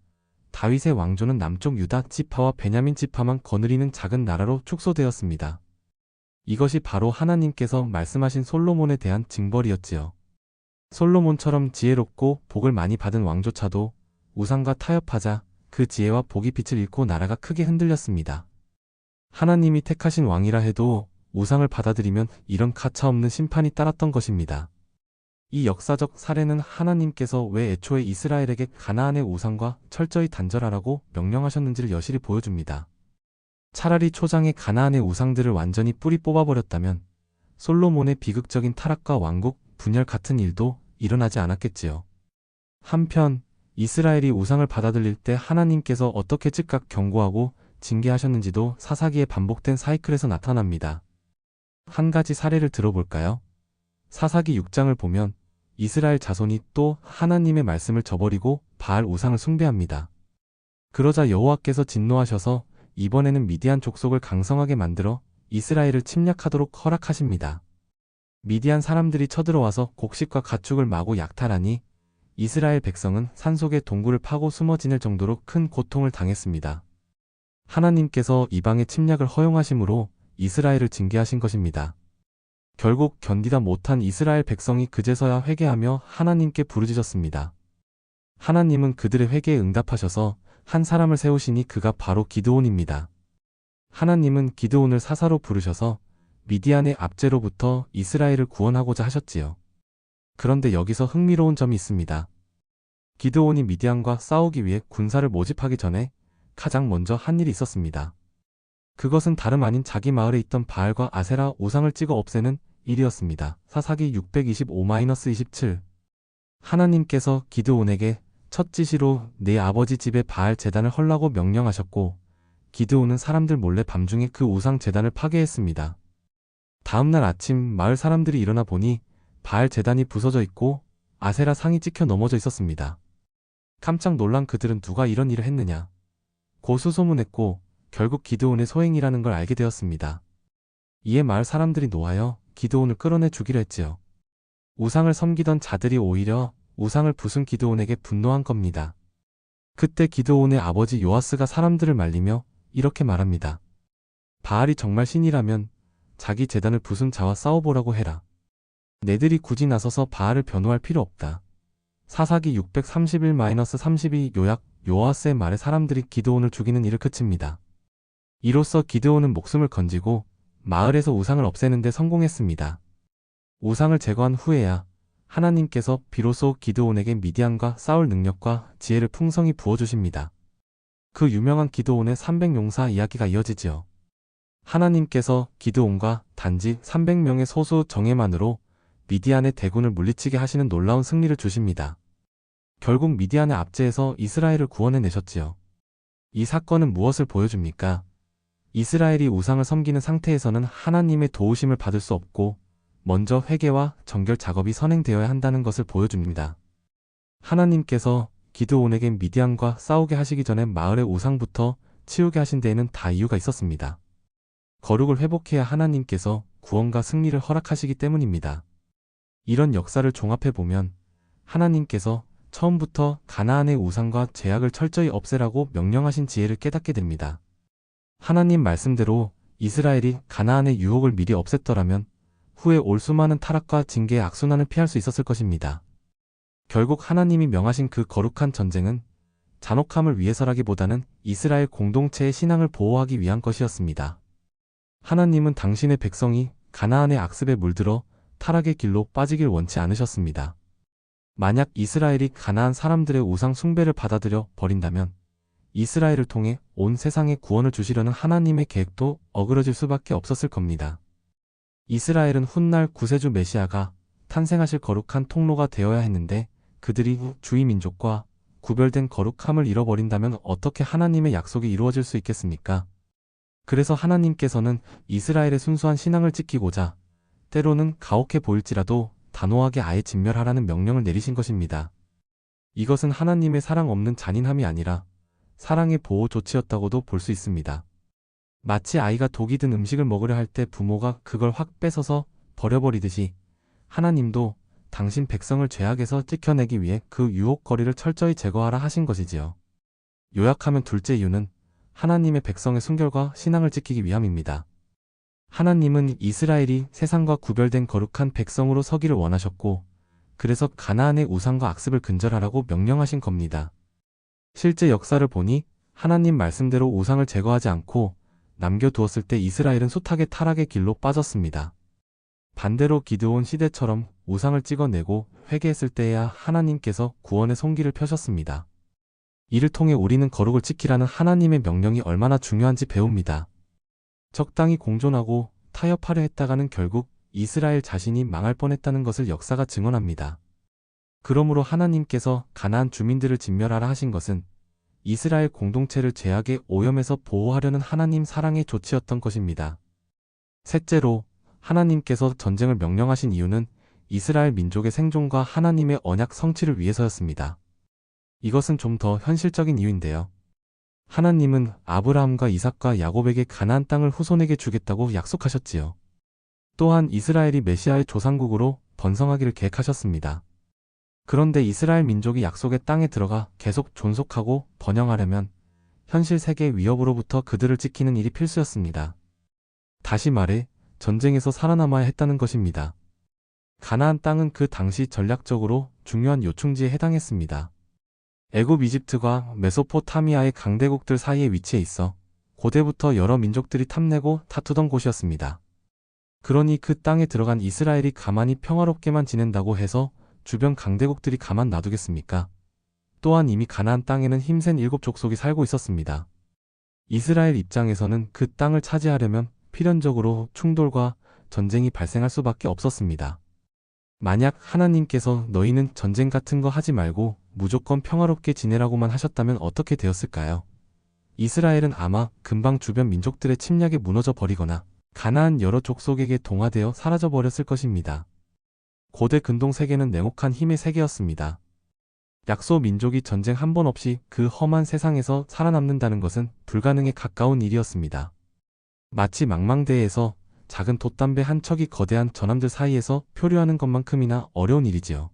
다윗의 왕조는 남쪽 유다 지파와 베냐민 지파만 거느리는 작은 나라로 축소되었습니다. 이것이 바로 하나님께서 말씀하신 솔로몬에 대한 징벌이었지요. 솔로몬처럼 지혜롭고 복을 많이 받은 왕조차도 우상과 타협하자 그 지혜와 복이 빛을 잃고 나라가 크게 흔들렸습니다. 하나님이 택하신 왕이라 해도 우상을 받아들이면 이런 가차없는 심판이 따랐던 것입니다. 이 역사적 사례는 하나님께서 왜 애초에 이스라엘에게 가나안의 우상과 철저히 단절하라고 명령하셨는지를 여실히 보여줍니다. 차라리 초장에 가나안의 우상들을 완전히 뿌리 뽑아버렸다면 솔로몬의 비극적인 타락과 왕국 분열 같은 일도 일어나지 않았겠지요. 한편 이스라엘이 우상을 받아들일 때 하나님께서 어떻게 즉각 경고하고 징계하셨는지도 사사기에 반복된 사이클에서 나타납니다. 한 가지 사례를 들어볼까요? 사사기 6장을 보면 이스라엘 자손이 또 하나님의 말씀을 저버리고 바알 우상을 숭배합니다. 그러자 여호와께서 진노하셔서 이번에는 미디안 족속을 강성하게 만들어 이스라엘을 침략하도록 허락하십니다. 미디안 사람들이 쳐들어와서 곡식과 가축을 마구 약탈하니 이스라엘 백성은 산속의 동굴을 파고 숨어 지낼 정도로 큰 고통을 당했습니다. 하나님께서 이방의 침략을 허용하심으로 이스라엘을 징계하신 것입니다. 결국 견디다 못한 이스라엘 백성이 그제서야 회개하며 하나님께 부르짖었습니다. 하나님은 그들의 회개에 응답하셔서 한 사람을 세우시니 그가 바로 기드온입니다. 하나님은 기드온을 사사로 부르셔서 미디안의 압제로부터 이스라엘을 구원하고자 하셨지요. 그런데 여기서 흥미로운 점이 있습니다. 기드온이 미디안과 싸우기 위해 군사를 모집하기 전에 가장 먼저 한 일이 있었습니다. 그것은 다름 아닌 자기 마을에 있던 바알과 아세라 우상을 찍어 없애는 일이었습니다. 사사기 625-27 하나님께서 기드온에게 첫 지시로 내 아버지 집에 바알 제단을 헐라고 명령하셨고 기드온은 사람들 몰래 밤중에 그 우상 제단을 파괴했습니다. 다음날 아침 마을 사람들이 일어나 보니 바알 제단이 부서져 있고 아세라 상이 찍혀 넘어져 있었습니다. 깜짝 놀란 그들은 누가 이런 일을 했느냐 고수소문했고 결국 기드온의 소행이라는 걸 알게 되었습니다. 이에 마을 사람들이 노하여 기드온을 끌어내 죽이려 했지요. 우상을 섬기던 자들이 오히려 우상을 부순 기드온에게 분노한 겁니다. 그때 기드온의 아버지 요아스가 사람들을 말리며 이렇게 말합니다. 바알이 정말 신이라면 자기 제단을 부순 자와 싸워보라고 해라. 내들이 굳이 나서서 바알을 변호할 필요 없다. 사사기 631-32 요약 요아스의 말에 사람들이 기드온을 죽이는 일을 그칩니다. 이로써 기드온은 목숨을 건지고 마을에서 우상을 없애는 데 성공했습니다. 우상을 제거한 후에야 하나님께서 비로소 기드온에게 미디안과 싸울 능력과 지혜를 풍성히 부어주십니다. 그 유명한 기드온의 300용사 이야기가 이어지지요. 하나님께서 기드온과 단지 300명의 소수 정예만으로 미디안의 대군을 물리치게 하시는 놀라운 승리를 주십니다. 결국 미디안의 압제에서 이스라엘을 구원해내셨지요. 이 사건은 무엇을 보여줍니까? 이스라엘이 우상을 섬기는 상태에서는 하나님의 도우심을 받을 수 없고 먼저 회개와 정결 작업이 선행되어야 한다는 것을 보여줍니다. 하나님께서 기드온에게 미디안과 싸우게 하시기 전에 마을의 우상부터 치우게 하신 데에는 다 이유가 있었습니다. 거룩을 회복해야 하나님께서 구원과 승리를 허락하시기 때문입니다. 이런 역사를 종합해보면 하나님께서 처음부터 가나안의 우상과 죄악을 철저히 없애라고 명령하신 지혜를 깨닫게 됩니다. 하나님 말씀대로 이스라엘이 가나안의 유혹을 미리 없앴더라면 후에 올 수많은 타락과 징계의 악순환을 피할 수 있었을 것입니다. 결국 하나님이 명하신 그 거룩한 전쟁은 잔혹함을 위해서라기보다는 이스라엘 공동체의 신앙을 보호하기 위한 것이었습니다. 하나님은 당신의 백성이 가나안의 악습에 물들어 타락의 길로 빠지길 원치 않으셨습니다. 만약 이스라엘이 가나안 사람들의 우상 숭배를 받아들여 버린다면 이스라엘을 통해 온 세상에 구원을 주시려는 하나님의 계획도 어그러질 수밖에 없었을 겁니다. 이스라엘은 훗날 구세주 메시아가 탄생하실 거룩한 통로가 되어야 했는데 그들이 주의 민족과 구별된 거룩함을 잃어버린다면 어떻게 하나님의 약속이 이루어질 수 있겠습니까? 그래서 하나님께서는 이스라엘의 순수한 신앙을 지키고자 때로는 가혹해 보일지라도 단호하게 아예 진멸하라는 명령을 내리신 것입니다. 이것은 하나님의 사랑 없는 잔인함이 아니라 사랑의 보호 조치였다고도 볼 수 있습니다. 마치 아이가 독이 든 음식을 먹으려 할 때 부모가 그걸 확 뺏어서 버려버리듯이 하나님도 당신 백성을 죄악에서 찍혀내기 위해 그 유혹거리를 철저히 제거하라 하신 것이지요. 요약하면 둘째 이유는 하나님의 백성의 순결과 신앙을 지키기 위함입니다. 하나님은 이스라엘이 세상과 구별된 거룩한 백성으로 서기를 원하셨고 그래서 가나안의 우상과 악습을 근절하라고 명령하신 겁니다. 실제 역사를 보니 하나님 말씀대로 우상을 제거하지 않고 남겨두었을 때 이스라엘은 숱하게 타락의 길로 빠졌습니다. 반대로 기드온 시대처럼 우상을 찍어내고 회개했을 때에야 하나님께서 구원의 손길을 펴셨습니다. 이를 통해 우리는 거룩을 지키라는 하나님의 명령이 얼마나 중요한지 배웁니다. 적당히 공존하고 타협하려 했다가는 결국 이스라엘 자신이 망할 뻔했다는 것을 역사가 증언합니다. 그러므로 하나님께서 가나안 주민들을 진멸하라 하신 것은 이스라엘 공동체를 죄악의 오염에서 보호하려는 하나님 사랑의 조치였던 것입니다. 셋째로, 하나님께서 전쟁을 명령하신 이유는 이스라엘 민족의 생존과 하나님의 언약 성취를 위해서였습니다. 이것은 좀 더 현실적인 이유인데요. 하나님은 아브라함과 이삭과 야곱에게 가나안 땅을 후손에게 주겠다고 약속하셨지요. 또한 이스라엘이 메시아의 조상국으로 번성하기를 계획하셨습니다. 그런데 이스라엘 민족이 약속의 땅에 들어가 계속 존속하고 번영하려면 현실 세계의 위협으로부터 그들을 지키는 일이 필수였습니다. 다시 말해 전쟁에서 살아남아야 했다는 것입니다. 가나안 땅은 그 당시 전략적으로 중요한 요충지에 해당했습니다. 애굽, 이집트와 메소포타미아의 강대국들 사이에 위치해 있어 고대부터 여러 민족들이 탐내고 다투던 곳이었습니다. 그러니 그 땅에 들어간 이스라엘이 가만히 평화롭게만 지낸다고 해서 주변 강대국들이 가만 놔두겠습니까? 또한 이미 가나안 땅에는 힘센 7족속이 살고 있었습니다. 이스라엘 입장에서는 그 땅을 차지하려면 필연적으로 충돌과 전쟁이 발생할 수밖에 없었습니다. 만약 하나님께서 너희는 전쟁 같은 거 하지 말고 무조건 평화롭게 지내라고만 하셨다면 어떻게 되었을까요? 이스라엘은 아마 금방 주변 민족들의 침략에 무너져 버리거나 가나안 여러 족속에게 동화되어 사라져 버렸을 것입니다. 고대 근동 세계는 냉혹한 힘의 세계였습니다. 약소 민족이 전쟁 한 번 없이 그 험한 세상에서 살아남는다는 것은 불가능에 가까운 일이었습니다. 마치 망망대해에서 작은 돛담배 한 척이 거대한 전함들 사이에서 표류하는 것만큼이나 어려운 일이지요.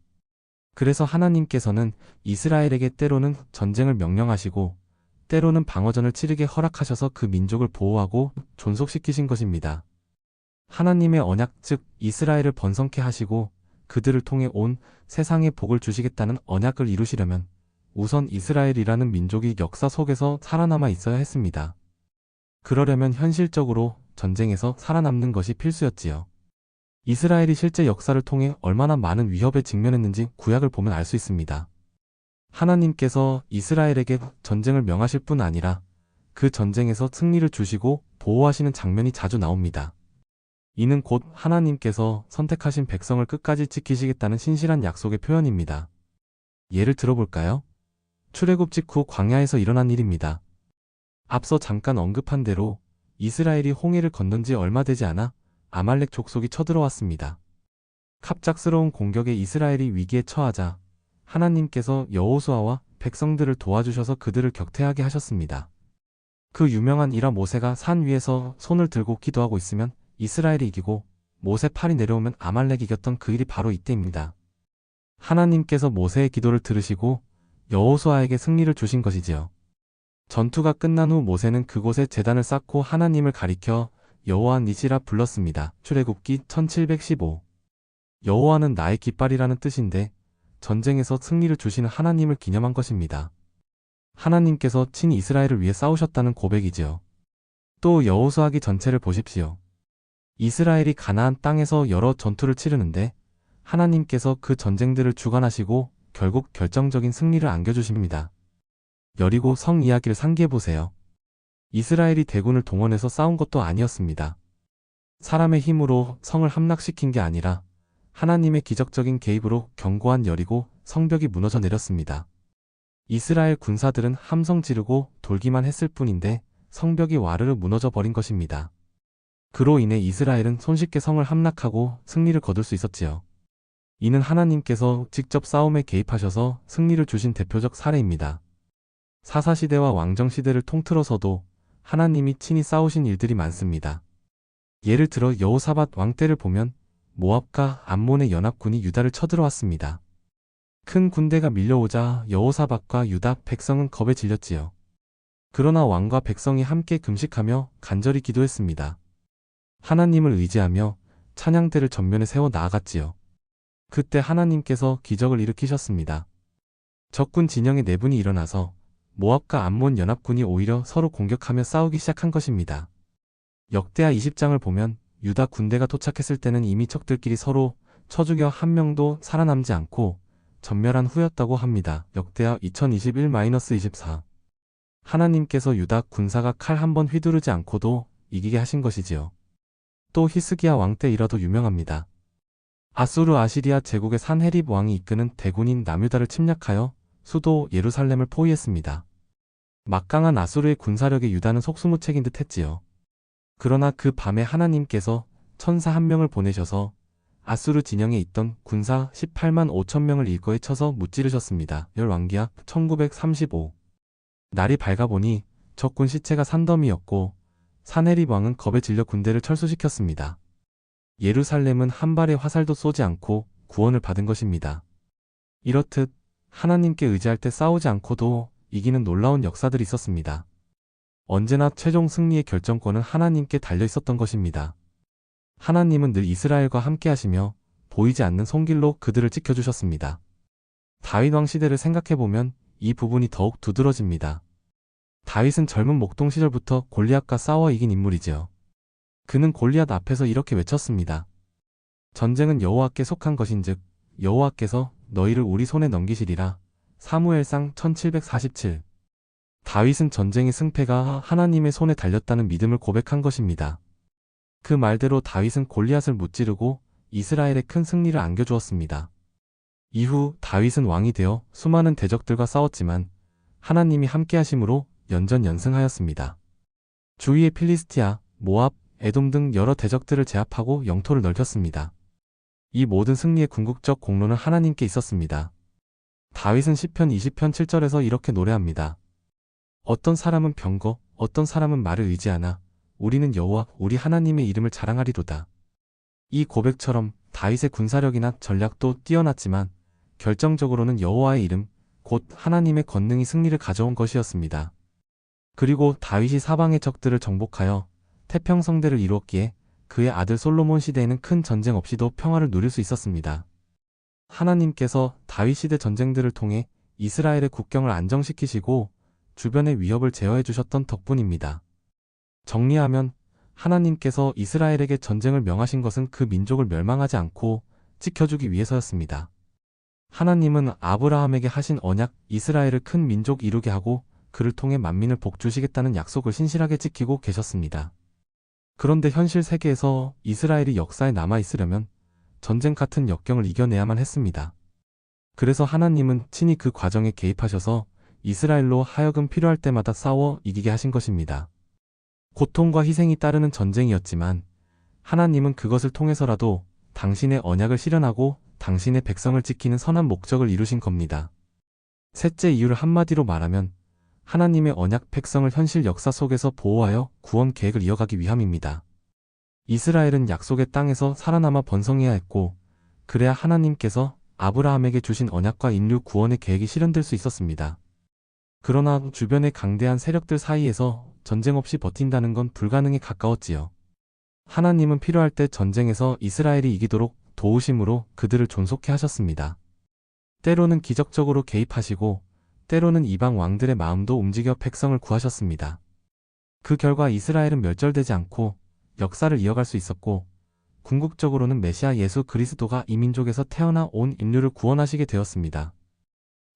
그래서 하나님께서는 이스라엘에게 때로는 전쟁을 명령하시고 때로는 방어전을 치르게 허락하셔서 그 민족을 보호하고 존속시키신 것입니다. 하나님의 언약, 즉 이스라엘을 번성케 하시고 그들을 통해 온 세상에 복을 주시겠다는 언약을 이루시려면 우선 이스라엘이라는 민족이 역사 속에서 살아남아 있어야 했습니다. 그러려면 현실적으로 전쟁에서 살아남는 것이 필수였지요. 이스라엘이 실제 역사를 통해 얼마나 많은 위협에 직면했는지 구약을 보면 알 수 있습니다. 하나님께서 이스라엘에게 전쟁을 명하실 뿐 아니라 그 전쟁에서 승리를 주시고 보호하시는 장면이 자주 나옵니다. 이는 곧 하나님께서 선택하신 백성을 끝까지 지키시겠다는 신실한 약속의 표현입니다. 예를 들어볼까요? 출애굽 직후 광야에서 일어난 일입니다. 앞서 잠깐 언급한 대로 이스라엘이 홍해를 건넌 지 얼마 되지 않아 아말렉 족속이 쳐들어왔습니다. 갑작스러운 공격에 이스라엘이 위기에 처하자 하나님께서 여호수아와 백성들을 도와주셔서 그들을 격퇴하게 하셨습니다. 그 유명한 일화 모세가 산 위에서 손을 들고 기도하고 있으면 이스라엘이 이기고 모세 팔이 내려오면 아말렉이 이겼던 그 일이 바로 이때입니다. 하나님께서 모세의 기도를 들으시고 여호수아에게 승리를 주신 것이지요. 전투가 끝난 후 모세는 그곳에 제단을 쌓고 하나님을 가리켜 여호와 니시라 불렀습니다. 출애굽기 1715. 여호와는 나의 깃발이라는 뜻인데 전쟁에서 승리를 주시는 하나님을 기념한 것입니다. 하나님께서 친히 이스라엘을 위해 싸우셨다는 고백이지요. 또 여호수아기 전체를 보십시오. 이스라엘이 가나안 땅에서 여러 전투를 치르는데 하나님께서 그 전쟁들을 주관하시고 결국 결정적인 승리를 안겨주십니다. 여리고 성 이야기를 상기해보세요. 이스라엘이 대군을 동원해서 싸운 것도 아니었습니다. 사람의 힘으로 성을 함락시킨 게 아니라 하나님의 기적적인 개입으로 견고한 여리고 성벽이 무너져 내렸습니다. 이스라엘 군사들은 함성 지르고 돌기만 했을 뿐인데 성벽이 와르르 무너져 버린 것입니다. 그로 인해 이스라엘은 손쉽게 성을 함락하고 승리를 거둘 수 있었지요. 이는 하나님께서 직접 싸움에 개입하셔서 승리를 주신 대표적 사례입니다. 사사시대와 왕정시대를 통틀어서도 하나님이 친히 싸우신 일들이 많습니다. 예를 들어 여호사밧 왕 때를 보면 모압과 암몬의 연합군이 유다를 쳐들어왔습니다. 큰 군대가 밀려오자 여호사밧과 유다 백성은 겁에 질렸지요. 그러나 왕과 백성이 함께 금식하며 간절히 기도했습니다. 하나님을 의지하며 찬양대를 전면에 세워 나아갔지요. 그때 하나님께서 기적을 일으키셨습니다. 적군 진영의 내분이 일어나서 모압과 암몬 연합군이 오히려 서로 공격하며 싸우기 시작한 것입니다. 역대하 20장을 보면 유다 군대가 도착했을 때는 이미 적들끼리 서로 쳐 죽여 한 명도 살아남지 않고 전멸한 후였다고 합니다. 역대하 2021-24. 하나님께서 유다 군사가 칼 한 번 휘두르지 않고도 이기게 하신 것이지요. 또 히스기야 왕 때 일화도 유명합니다. 아수르 아시리아 제국의 산헤립 왕이 이끄는 대군인 남유다를 침략하여 수도 예루살렘을 포위했습니다. 막강한 아수르의 군사력에 유다는 속수무책인 듯 했지요. 그러나 그 밤에 하나님께서 천사 한 명을 보내셔서 아수르 진영에 있던 군사 18만 5천 명을 일거에 쳐서 무찌르셨습니다. 열왕기하 1935. 날이 밝아보니 적군 시체가 산더미였고 산헤립 왕은 겁에 질려 군대를 철수시켰습니다. 예루살렘은 한 발의 화살도 쏘지 않고 구원을 받은 것입니다. 이렇듯 하나님께 의지할 때 싸우지 않고도 이기는 놀라운 역사들이 있었습니다. 언제나 최종 승리의 결정권은 하나님께 달려 있었던 것입니다. 하나님은 늘 이스라엘과 함께 하시며 보이지 않는 손길로 그들을 지켜주셨습니다. 다윗 왕 시대를 생각해보면 이 부분이 더욱 두드러집니다. 다윗은 젊은 목동 시절부터 골리앗과 싸워 이긴 인물이지요. 그는 골리앗 앞에서 이렇게 외쳤습니다. 전쟁은 여호와께 속한 것인즉 여호와께서 너희를 우리 손에 넘기시리라. 사무엘상 1747. 다윗은 전쟁의 승패가 하나님의 손에 달렸다는 믿음을 고백한 것입니다. 그 말대로 다윗은 골리앗을 무찌르고 이스라엘에 큰 승리를 안겨주었습니다. 이후 다윗은 왕이 되어 수많은 대적들과 싸웠지만 하나님이 함께하심으로 연전연승하였습니다. 주위의 필리스티아, 모압, 에돔 등 여러 대적들을 제압하고 영토를 넓혔습니다. 이 모든 승리의 궁극적 공로는 하나님께 있었습니다. 다윗은 시편 20편 7절에서 이렇게 노래합니다. 어떤 사람은 병거, 어떤 사람은 말을 의지하나 우리는 여호와 우리 하나님의 이름을 자랑하리로다. 이 고백처럼 다윗의 군사력이나 전략도 뛰어났지만 결정적으로는 여호와의 이름, 곧 하나님의 권능이 승리를 가져온 것이었습니다. 그리고 다윗이 사방의 적들을 정복하여 태평성대를 이루었기에 그의 아들 솔로몬 시대에는 큰 전쟁 없이도 평화를 누릴 수 있었습니다. 하나님께서 다윗 시대 전쟁들을 통해 이스라엘의 국경을 안정시키시고 주변의 위협을 제어해 주셨던 덕분입니다. 정리하면 하나님께서 이스라엘에게 전쟁을 명하신 것은 그 민족을 멸망하지 않고 지켜주기 위해서였습니다. 하나님은 아브라함에게 하신 언약 이스라엘을 큰 민족 이루게 하고 그를 통해 만민을 복주시겠다는 약속을 신실하게 지키고 계셨습니다. 그런데 현실 세계에서 이스라엘이 역사에 남아있으려면 전쟁 같은 역경을 이겨내야만 했습니다. 그래서 하나님은 친히 그 과정에 개입하셔서 이스라엘로 하여금 필요할 때마다 싸워 이기게 하신 것입니다. 고통과 희생이 따르는 전쟁이었지만 하나님은 그것을 통해서라도 당신의 언약을 실현하고 당신의 백성을 지키는 선한 목적을 이루신 겁니다. 셋째 이유를 한마디로 말하면 하나님의 언약 백성을 현실 역사 속에서 보호하여 구원 계획을 이어가기 위함입니다. 이스라엘은 약속의 땅에서 살아남아 번성해야 했고 그래야 하나님께서 아브라함에게 주신 언약과 인류 구원의 계획이 실현될 수 있었습니다. 그러나 주변의 강대한 세력들 사이에서 전쟁 없이 버틴다는 건 불가능에 가까웠지요. 하나님은 필요할 때 전쟁에서 이스라엘이 이기도록 도우심으로 그들을 존속해 하셨습니다. 때로는 기적적으로 개입하시고 때로는 이방 왕들의 마음도 움직여 백성을 구하셨습니다. 그 결과 이스라엘은 멸절되지 않고 역사를 이어갈 수 있었고 궁극적으로는 메시아 예수 그리스도가 이 민족에서 태어나 온 인류를 구원하시게 되었습니다.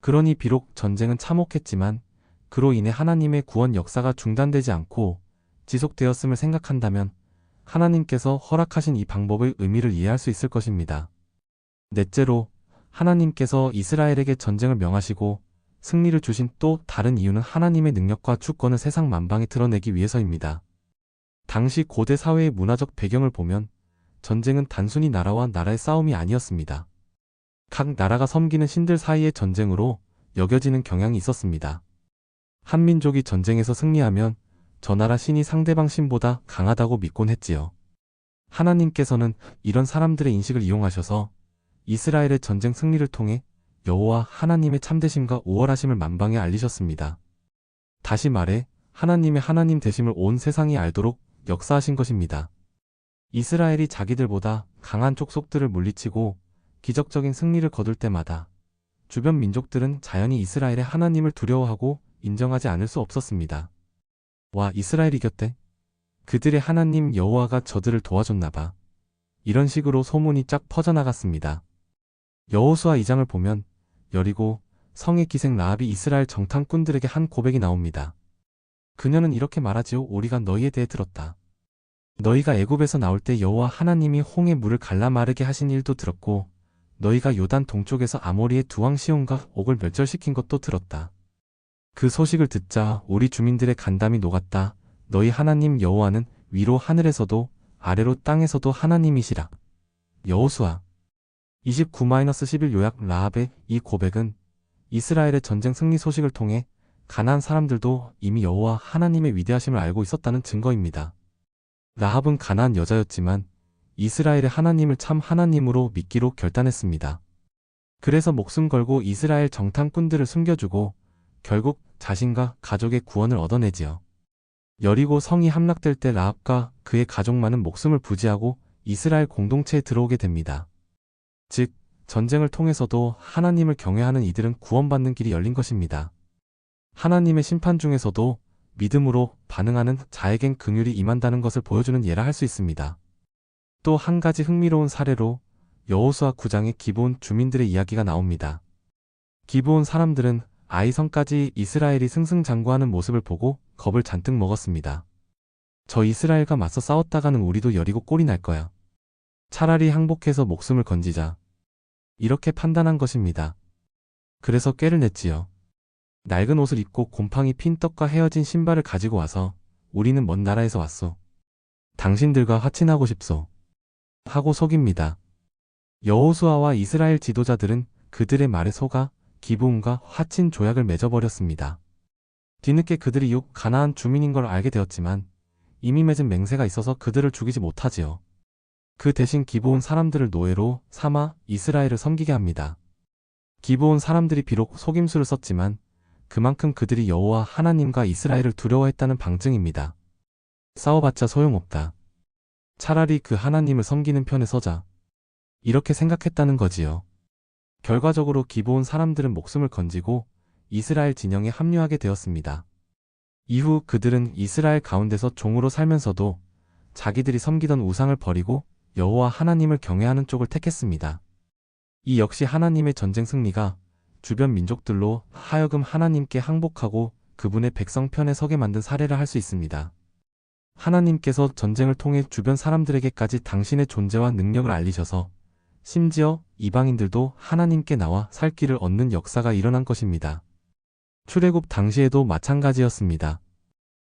그러니 비록 전쟁은 참혹했지만 그로 인해 하나님의 구원 역사가 중단되지 않고 지속되었음을 생각한다면 하나님께서 허락하신 이 방법의 의미를 이해할 수 있을 것입니다. 넷째로 하나님께서 이스라엘에게 전쟁을 명하시고 승리를 주신 또 다른 이유는 하나님의 능력과 주권을 세상 만방에 드러내기 위해서입니다. 당시 고대 사회의 문화적 배경을 보면 전쟁은 단순히 나라와 나라의 싸움이 아니었습니다. 각 나라가 섬기는 신들 사이의 전쟁으로 여겨지는 경향이 있었습니다. 한 민족이 전쟁에서 승리하면 저 나라 신이 상대방 신보다 강하다고 믿곤 했지요. 하나님께서는 이런 사람들의 인식을 이용하셔서 이스라엘의 전쟁 승리를 통해 여호와 하나님의 참되심과 우월하심을 만방에 알리셨습니다. 다시 말해 하나님의 하나님 되심을 온 세상이 알도록 역사하신 것입니다. 이스라엘이 자기들보다 강한 족속들을 물리치고 기적적인 승리를 거둘 때마다 주변 민족들은 자연히 이스라엘의 하나님을 두려워하고 인정하지 않을 수 없었습니다. 와, 이스라엘이 이겼대? 그들의 하나님 여호와가 저들을 도와줬나봐. 이런 식으로 소문이 쫙 퍼져나갔습니다. 여호수아 2장을 보면 여리고 성의 기생 라합이 이스라엘 정탐꾼들에게 한 고백이 나옵니다. 그녀는 이렇게 말하지요. 우리가 너희에 대해 들었다. 너희가 애굽에서 나올 때 여호와 하나님이 홍해 물을 갈라 마르게 하신 일도 들었고 너희가 요단 동쪽에서 아모리의 두 왕 시온과 옥을 멸절시킨 것도 들었다. 그 소식을 듣자 우리 주민들의 간담이 녹았다. 너희 하나님 여호와는 위로 하늘에서도 아래로 땅에서도 하나님이시라. 여호수아 29-11 요약. 라합의 이 고백은 이스라엘의 전쟁 승리 소식을 통해 가나안 사람들도 이미 여호와 하나님의 위대하심을 알고 있었다는 증거입니다. 라합은 가나안 여자였지만 이스라엘의 하나님을 참 하나님으로 믿기로 결단했습니다. 그래서 목숨 걸고 이스라엘 정탐꾼들을 숨겨주고 결국 자신과 가족의 구원을 얻어내지요. 여리고 성이 함락될 때 라합과 그의 가족만은 목숨을 부지하고 이스라엘 공동체에 들어오게 됩니다. 즉, 전쟁을 통해서도 하나님을 경외하는 이들은 구원받는 길이 열린 것입니다. 하나님의 심판 중에서도 믿음으로 반응하는 자에겐 긍휼이 임한다는 것을 보여주는 예라 할 수 있습니다. 또 한 가지 흥미로운 사례로 여호수아 9장의 기브온 주민들의 이야기가 나옵니다. 기브온 사람들은 아이성까지 이스라엘이 승승장구하는 모습을 보고 겁을 잔뜩 먹었습니다. 저 이스라엘과 맞서 싸웠다가는 우리도 여리고 꼴이 날 거야. 차라리 항복해서 목숨을 건지자. 이렇게 판단한 것입니다. 그래서 꾀를 냈지요. 낡은 옷을 입고 곰팡이 핀 떡과 헤어진 신발을 가지고 와서 우리는 먼 나라에서 왔소. 당신들과 화친하고 싶소. 하고 속입니다. 여호수아와 이스라엘 지도자들은 그들의 말에 속아 기브온과 화친 조약을 맺어버렸습니다. 뒤늦게 그들이 가나안 주민인 걸 알게 되었지만 이미 맺은 맹세가 있어서 그들을 죽이지 못하지요. 그 대신 기브온 사람들을 노예로 삼아 이스라엘을 섬기게 합니다. 기브온 사람들이 비록 속임수를 썼지만 그만큼 그들이 여호와 하나님과 이스라엘을 두려워했다는 방증입니다. 싸워봤자 소용없다. 차라리 그 하나님을 섬기는 편에 서자. 이렇게 생각했다는 거지요. 결과적으로 기브온 사람들은 목숨을 건지고 이스라엘 진영에 합류하게 되었습니다. 이후 그들은 이스라엘 가운데서 종으로 살면서도 자기들이 섬기던 우상을 버리고 여호와 하나님을 경외하는 쪽을 택했습니다. 이 역시 하나님의 전쟁 승리가 주변 민족들로 하여금 하나님께 항복하고 그분의 백성 편에 서게 만든 사례라 할 수 있습니다. 하나님께서 전쟁을 통해 주변 사람들에게까지 당신의 존재와 능력을 알리셔서 심지어 이방인들도 하나님께 나와 살 길을 얻는 역사가 일어난 것입니다. 출애굽 당시에도 마찬가지였습니다.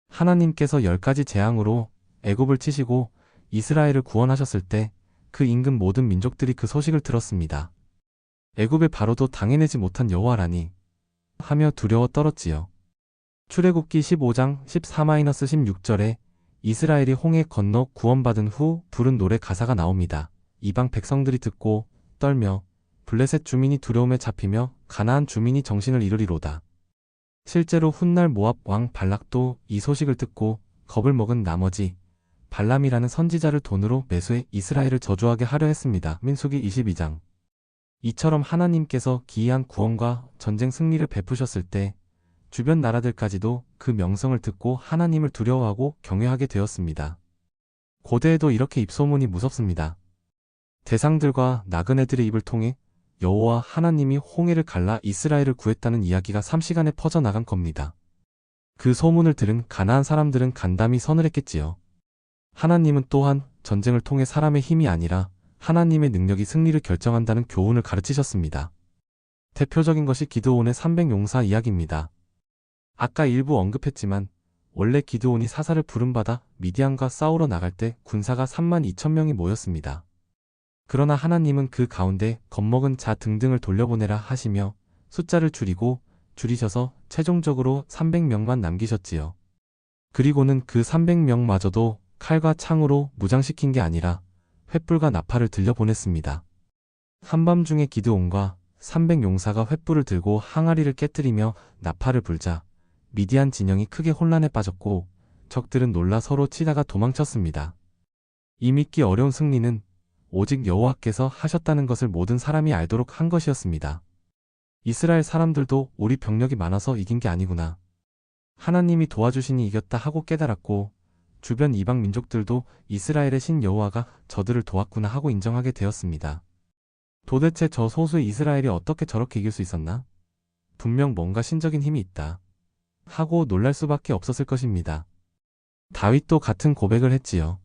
하나님께서 10가지 재앙으로 애굽을 치시고 이스라엘을 구원하셨을 때 그 인근 모든 민족들이 그 소식을 들었습니다. 애굽의 바로도 당해내지 못한 여호와라니 하며 두려워 떨었지요. 출애굽기 15장 14-16절에 이스라엘이 홍해 건너 구원받은 후 부른 노래 가사가 나옵니다. 이방 백성들이 듣고 떨며 블레셋 주민이 두려움에 잡히며 가나안 주민이 정신을 잃으리로다. 실제로 훗날 모압 왕 발락도 이 소식을 듣고 겁을 먹은 나머지 발람이라는 선지자를 돈으로 매수해 이스라엘을 저주하게 하려 했습니다. 민수기 22장. 이처럼 하나님께서 기이한 구원과 전쟁 승리를 베푸셨을 때 주변 나라들까지도 그 명성을 듣고 하나님을 두려워하고 경외하게 되었습니다. 고대에도 이렇게 입소문이 무섭습니다. 대상들과 나그네들의 입을 통해 여호와 하나님이 홍해를 갈라 이스라엘을 구했다는 이야기가 삼시간에 퍼져나간 겁니다. 그 소문을 들은 가나안 사람들은 간담이 서늘했겠지요. 하나님은 또한 전쟁을 통해 사람의 힘이 아니라 하나님의 능력이 승리를 결정한다는 교훈을 가르치셨습니다. 대표적인 것이 기드온의 300용사 이야기입니다. 아까 일부 언급했지만 원래 기드온이 사사를 부름받아 미디안과 싸우러 나갈 때 군사가 32,000명이 모였습니다. 그러나 하나님은 그 가운데 겁먹은 자 등등을 돌려보내라 하시며 숫자를 줄이셔서 최종적으로 300명만 남기셨지요. 그리고는 그 300명마저도 칼과 창으로 무장시킨 게 아니라 횃불과 나팔을 들려보냈습니다. 한밤중에 기드온과 300용사가 횃불을 들고 항아리를 깨뜨리며 나팔을 불자 미디안 진영이 크게 혼란에 빠졌고 적들은 놀라 서로 치다가 도망쳤습니다. 이 믿기 어려운 승리는 오직 여호와께서 하셨다는 것을 모든 사람이 알도록 한 것이었습니다. 이스라엘 사람들도 우리 병력이 많아서 이긴 게 아니구나. 하나님이 도와주시니 이겼다 하고 깨달았고 주변 이방 민족들도 이스라엘의 신 여호와가 저들을 도왔구나 하고 인정하게 되었습니다. 도대체 저 소수의 이스라엘이 어떻게 저렇게 이길 수 있었나? 분명 뭔가 신적인 힘이 있다 하고 놀랄 수밖에 없었을 것입니다. 다윗도 같은 고백을 했지요.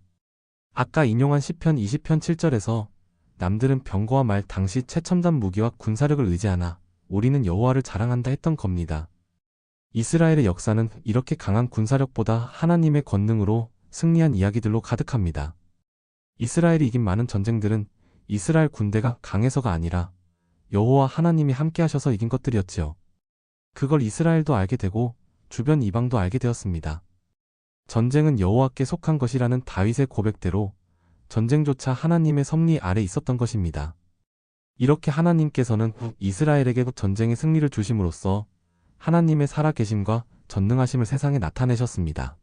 아까 인용한 시편 20편 7절에서 남들은 병거와 말 당시 최첨단 무기와 군사력을 의지하나 우리는 여호와를 자랑한다 했던 겁니다. 이스라엘의 역사는 이렇게 강한 군사력보다 하나님의 권능으로 승리한 이야기들로 가득합니다. 이스라엘이 이긴 많은 전쟁들은 이스라엘 군대가 강해서가 아니라 여호와 하나님이 함께 하셔서 이긴 것들이었지요. 그걸 이스라엘도 알게 되고 주변 이방도 알게 되었습니다. 전쟁은 여호와께 속한 것이라는 다윗의 고백대로 전쟁조차 하나님의 섭리 아래 있었던 것입니다. 이렇게 하나님께서는 이스라엘에게 전쟁의 승리를 주심으로써 하나님의 살아계심과 전능하심을 세상에 나타내셨습니다.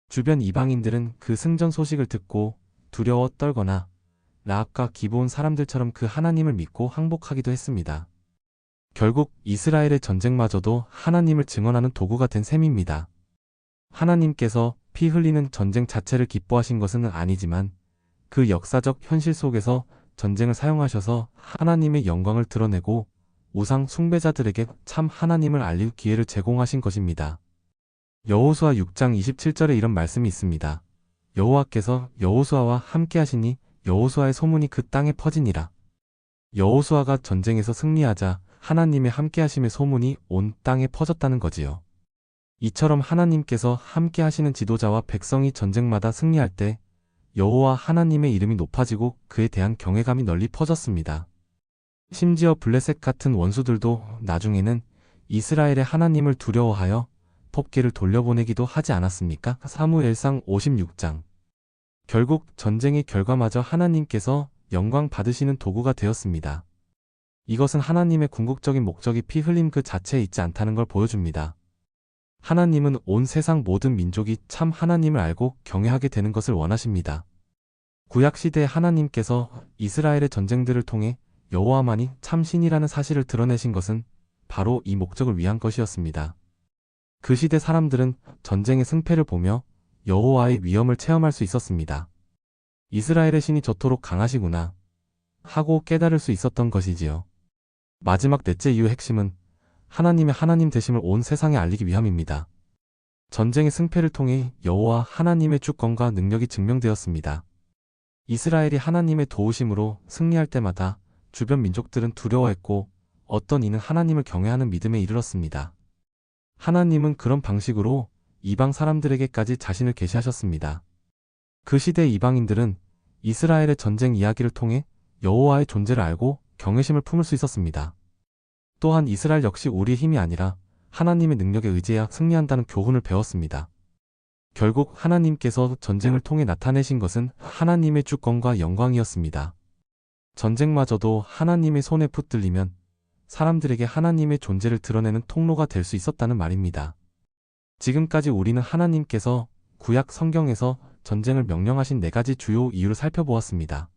주변 이방인들은 그 승전 소식을 듣고 두려워 떨거나 라합과 기브온 사람들처럼 그 하나님을 믿고 항복하기도 했습니다. 결국 이스라엘의 전쟁마저도 하나님을 증언하는 도구가 된 셈입니다. 하나님께서 피 흘리는 전쟁 자체를 기뻐하신 것은 아니지만 그 역사적 현실 속에서 전쟁을 사용하셔서 하나님의 영광을 드러내고 우상 숭배자들에게 참 하나님을 알릴 기회를 제공하신 것입니다. 여호수아 6장 27절에 이런 말씀이 있습니다. 여호와께서 여호수아와 함께 하시니 여호수아의 소문이 그 땅에 퍼지니라. 여호수아가 전쟁에서 승리하자 하나님의 함께 하심의 소문이 온 땅에 퍼졌다는 거지요. 이처럼 하나님께서 함께 하시는 지도자와 백성이 전쟁마다 승리할 때 여호와 하나님의 이름이 높아지고 그에 대한 경외감이 널리 퍼졌습니다. 심지어 블레셋 같은 원수들도 나중에는 이스라엘의 하나님을 두려워하여 법궤를 돌려보내기도 하지 않았습니까? 사무엘상 56장. 결국 전쟁의 결과마저 하나님께서 영광 받으시는 도구가 되었습니다. 이것은 하나님의 궁극적인 목적이 피 흘림 그 자체에 있지 않다는 걸 보여줍니다. 하나님은 온 세상 모든 민족이 참 하나님을 알고 경외하게 되는 것을 원하십니다. 구약시대에 하나님께서 이스라엘의 전쟁들을 통해 여호와만이 참 신이라는 사실을 드러내신 것은 바로 이 목적을 위한 것이었습니다. 그 시대 사람들은 전쟁의 승패를 보며 여호와의 위엄을 체험할 수 있었습니다. 이스라엘의 신이 저토록 강하시구나 하고 깨달을 수 있었던 것이지요. 마지막 넷째 이유의 핵심은 하나님의 하나님 되심을 온 세상에 알리기 위함입니다. 전쟁의 승패를 통해 여호와 하나님의 주권과 능력이 증명되었습니다. 이스라엘이 하나님의 도우심으로 승리할 때마다 주변 민족들은 두려워했고 어떤 이는 하나님을 경외하는 믿음에 이르렀습니다. 하나님은 그런 방식으로 이방 사람들에게까지 자신을 계시하셨습니다. 그 시대 이방인들은 이스라엘의 전쟁 이야기를 통해 여호와의 존재를 알고 경외심을 품을 수 있었습니다. 또한 이스라엘 역시 우리의 힘이 아니라 하나님의 능력에 의지해야 승리한다는 교훈을 배웠습니다. 결국 하나님께서 전쟁을 통해 나타내신 것은 하나님의 주권과 영광이었습니다. 전쟁마저도 하나님의 손에 붙들리면 사람들에게 하나님의 존재를 드러내는 통로가 될 수 있었다는 말입니다. 지금까지 우리는 하나님께서 구약 성경에서 전쟁을 명령하신 4가지 주요 이유를 살펴보았습니다.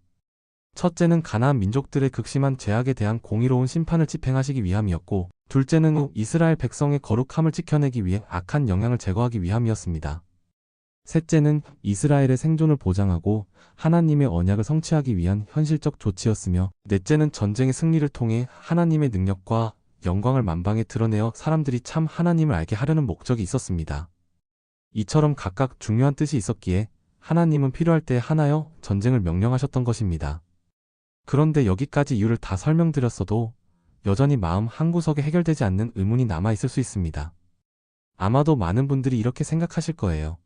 첫째는 가나안 민족들의 극심한 죄악에 대한 공의로운 심판을 집행하시기 위함이었고, 둘째는 이스라엘 백성의 거룩함을 지켜내기 위해 악한 영향을 제거하기 위함이었습니다. 셋째는 이스라엘의 생존을 보장하고 하나님의 언약을 성취하기 위한 현실적 조치였으며, 넷째는 전쟁의 승리를 통해 하나님의 능력과 영광을 만방에 드러내어 사람들이 참 하나님을 알게 하려는 목적이 있었습니다. 이처럼 각각 중요한 뜻이 있었기에 하나님은 필요할 때 하나여 전쟁을 명령하셨던 것입니다. 그런데 여기까지 이유를 다 설명드렸어도 여전히 마음 한구석에 해결되지 않는 의문이 남아있을 수 있습니다. 아마도 많은 분들이 이렇게 생각하실 거예요.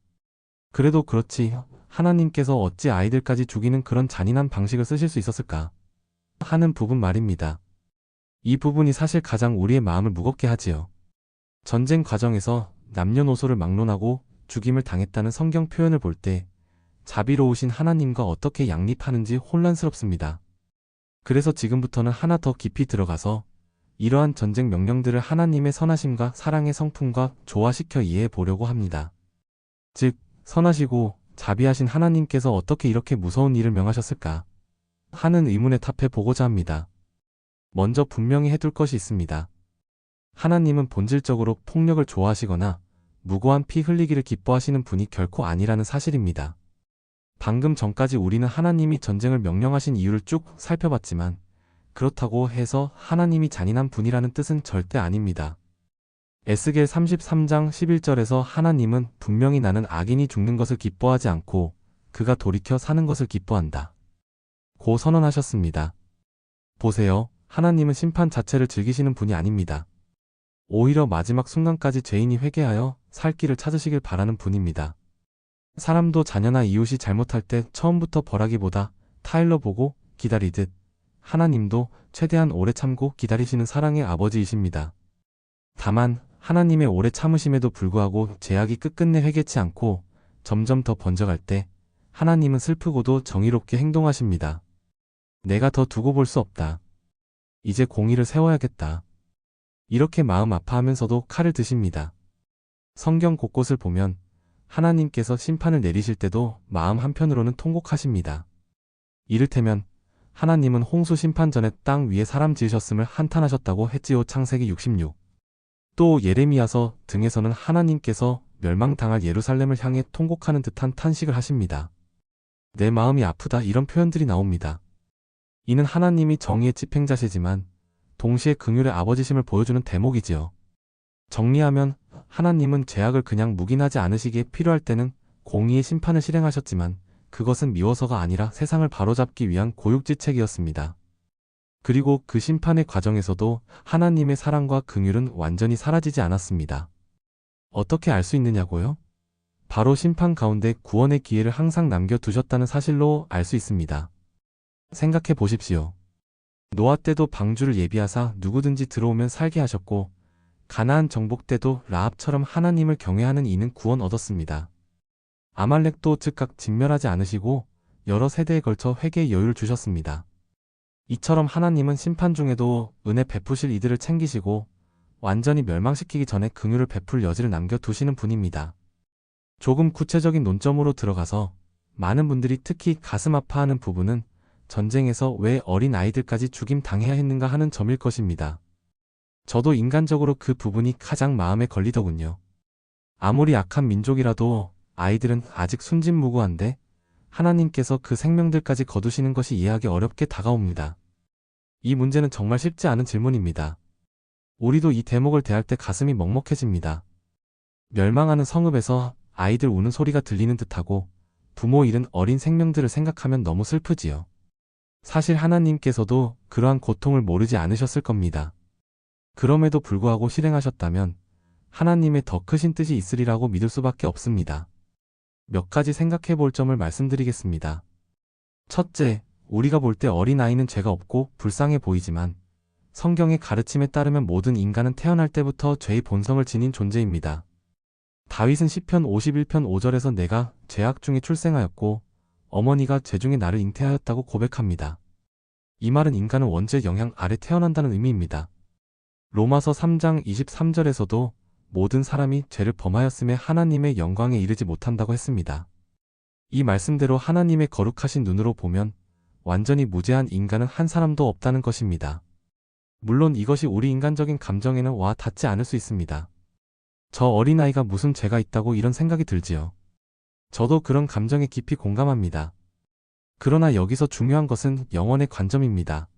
그래도 그렇지, 하나님께서 어찌 아이들까지 죽이는 그런 잔인한 방식을 쓰실 수 있었을까? 하는 부분 말입니다. 이 부분이 사실 가장 우리의 마음을 무겁게 하지요. 전쟁 과정에서 남녀노소를 막론하고 죽임을 당했다는 성경 표현을 볼 때 자비로우신 하나님과 어떻게 양립하는지 혼란스럽습니다. 그래서 지금부터는 하나 더 깊이 들어가서 이러한 전쟁 명령들을 하나님의 선하심과 사랑의 성품과 조화시켜 이해해 보려고 합니다. 즉, 선하시고 자비하신 하나님께서 어떻게 이렇게 무서운 일을 명하셨을까 하는 의문에 답해 보고자 합니다. 먼저 분명히 해둘 것이 있습니다. 하나님은 본질적으로 폭력을 좋아하시거나 무고한 피 흘리기를 기뻐하시는 분이 결코 아니라는 사실입니다. 방금 전까지 우리는 하나님이 전쟁을 명령하신 이유를 쭉 살펴봤지만 그렇다고 해서 하나님이 잔인한 분이라는 뜻은 절대 아닙니다. 에스겔 33장 11절에서 하나님은 분명히 나는 악인이 죽는 것을 기뻐하지 않고 그가 돌이켜 사는 것을 기뻐한다 고 선언하셨습니다. 보세요. 하나님은 심판 자체를 즐기시는 분이 아닙니다. 오히려 마지막 순간까지 죄인이 회개하여 살 길을 찾으시길 바라는 분입니다. 사람도 자녀나 이웃이 잘못할 때 처음부터 벌하기보다 타일러 보고 기다리듯 하나님도 최대한 오래 참고 기다리시는 사랑의 아버지이십니다. 다만 하나님의 오래 참으심에도 불구하고 죄악이 끝끝내 회개치 않고 점점 더 번져갈 때 하나님은 슬프고도 정의롭게 행동하십니다. 내가 더 두고 볼 수 없다. 이제 공의를 세워야겠다. 이렇게 마음 아파하면서도 칼을 드십니다. 성경 곳곳을 보면 하나님께서 심판을 내리실 때도 마음 한편으로는 통곡하십니다. 이를테면 하나님은 홍수 심판 전에 땅 위에 사람 지으셨음을 한탄하셨다고 했지요. 창세기 66. 또 예레미야서 등에서는 하나님께서 멸망당할 예루살렘을 향해 통곡하는 듯한 탄식을 하십니다. 내 마음이 아프다 이런 표현들이 나옵니다. 이는 하나님이 정의의 집행자시지만 동시에 긍휼의 아버지심을 보여주는 대목이지요. 정리하면 하나님은 죄악을 그냥 묵인하지 않으시기에 필요할 때는 공의의 심판을 실행하셨지만 그것은 미워서가 아니라 세상을 바로잡기 위한 고육지책이었습니다. 그리고 그 심판의 과정에서도 하나님의 사랑과 긍휼은 완전히 사라지지 않았습니다. 어떻게 알 수 있느냐고요? 바로 심판 가운데 구원의 기회를 항상 남겨두셨다는 사실로 알 수 있습니다. 생각해 보십시오. 노아 때도 방주를 예비하사 누구든지 들어오면 살게 하셨고 가나안 정복 때도 라합처럼 하나님을 경외하는 이는 구원 얻었습니다. 아말렉도 즉각 진멸하지 않으시고 여러 세대에 걸쳐 회개의 여유를 주셨습니다. 이처럼 하나님은 심판 중에도 은혜 베푸실 이들을 챙기시고 완전히 멸망시키기 전에 긍휼을 베풀 여지를 남겨두시는 분입니다. 조금 구체적인 논점으로 들어가서 많은 분들이 특히 가슴 아파하는 부분은 전쟁에서 왜 어린 아이들까지 죽임 당해야 했는가 하는 점일 것입니다. 저도 인간적으로 그 부분이 가장 마음에 걸리더군요. 아무리 약한 민족이라도 아이들은 아직 순진무구한데 하나님께서 그 생명들까지 거두시는 것이 이해하기 어렵게 다가옵니다. 이 문제는 정말 쉽지 않은 질문입니다. 우리도 이 대목을 대할 때 가슴이 먹먹해집니다. 멸망하는 성읍에서 아이들 우는 소리가 들리는 듯하고 부모 잃은 어린 생명들을 생각하면 너무 슬프지요. 사실 하나님께서도 그러한 고통을 모르지 않으셨을 겁니다. 그럼에도 불구하고 실행하셨다면 하나님의 더 크신 뜻이 있으리라고 믿을 수밖에 없습니다. 몇 가지 생각해 볼 점을 말씀드리겠습니다. 첫째, 우리가 볼 때 어린아이는 죄가 없고 불쌍해 보이지만 성경의 가르침에 따르면 모든 인간은 태어날 때부터 죄의 본성을 지닌 존재입니다. 다윗은 시편 51편 5절에서 내가 죄악 중에 출생하였고 어머니가 죄 중에 나를 잉태하였다고 고백합니다. 이 말은 인간은 원죄 영향 아래 태어난다는 의미입니다. 로마서 3장 23절에서도 모든 사람이 죄를 범하였음에 하나님의 영광에 이르지 못한다고 했습니다. 이 말씀대로 하나님의 거룩하신 눈으로 보면 완전히 무죄한 인간은 한 사람도 없다는 것입니다. 물론 이것이 우리 인간적인 감정에는 와 닿지 않을 수 있습니다. 저 어린아이가 무슨 죄가 있다고 이런 생각이 들지요. 저도 그런 감정에 깊이 공감합니다. 그러나 여기서 중요한 것은 영혼의 관점입니다.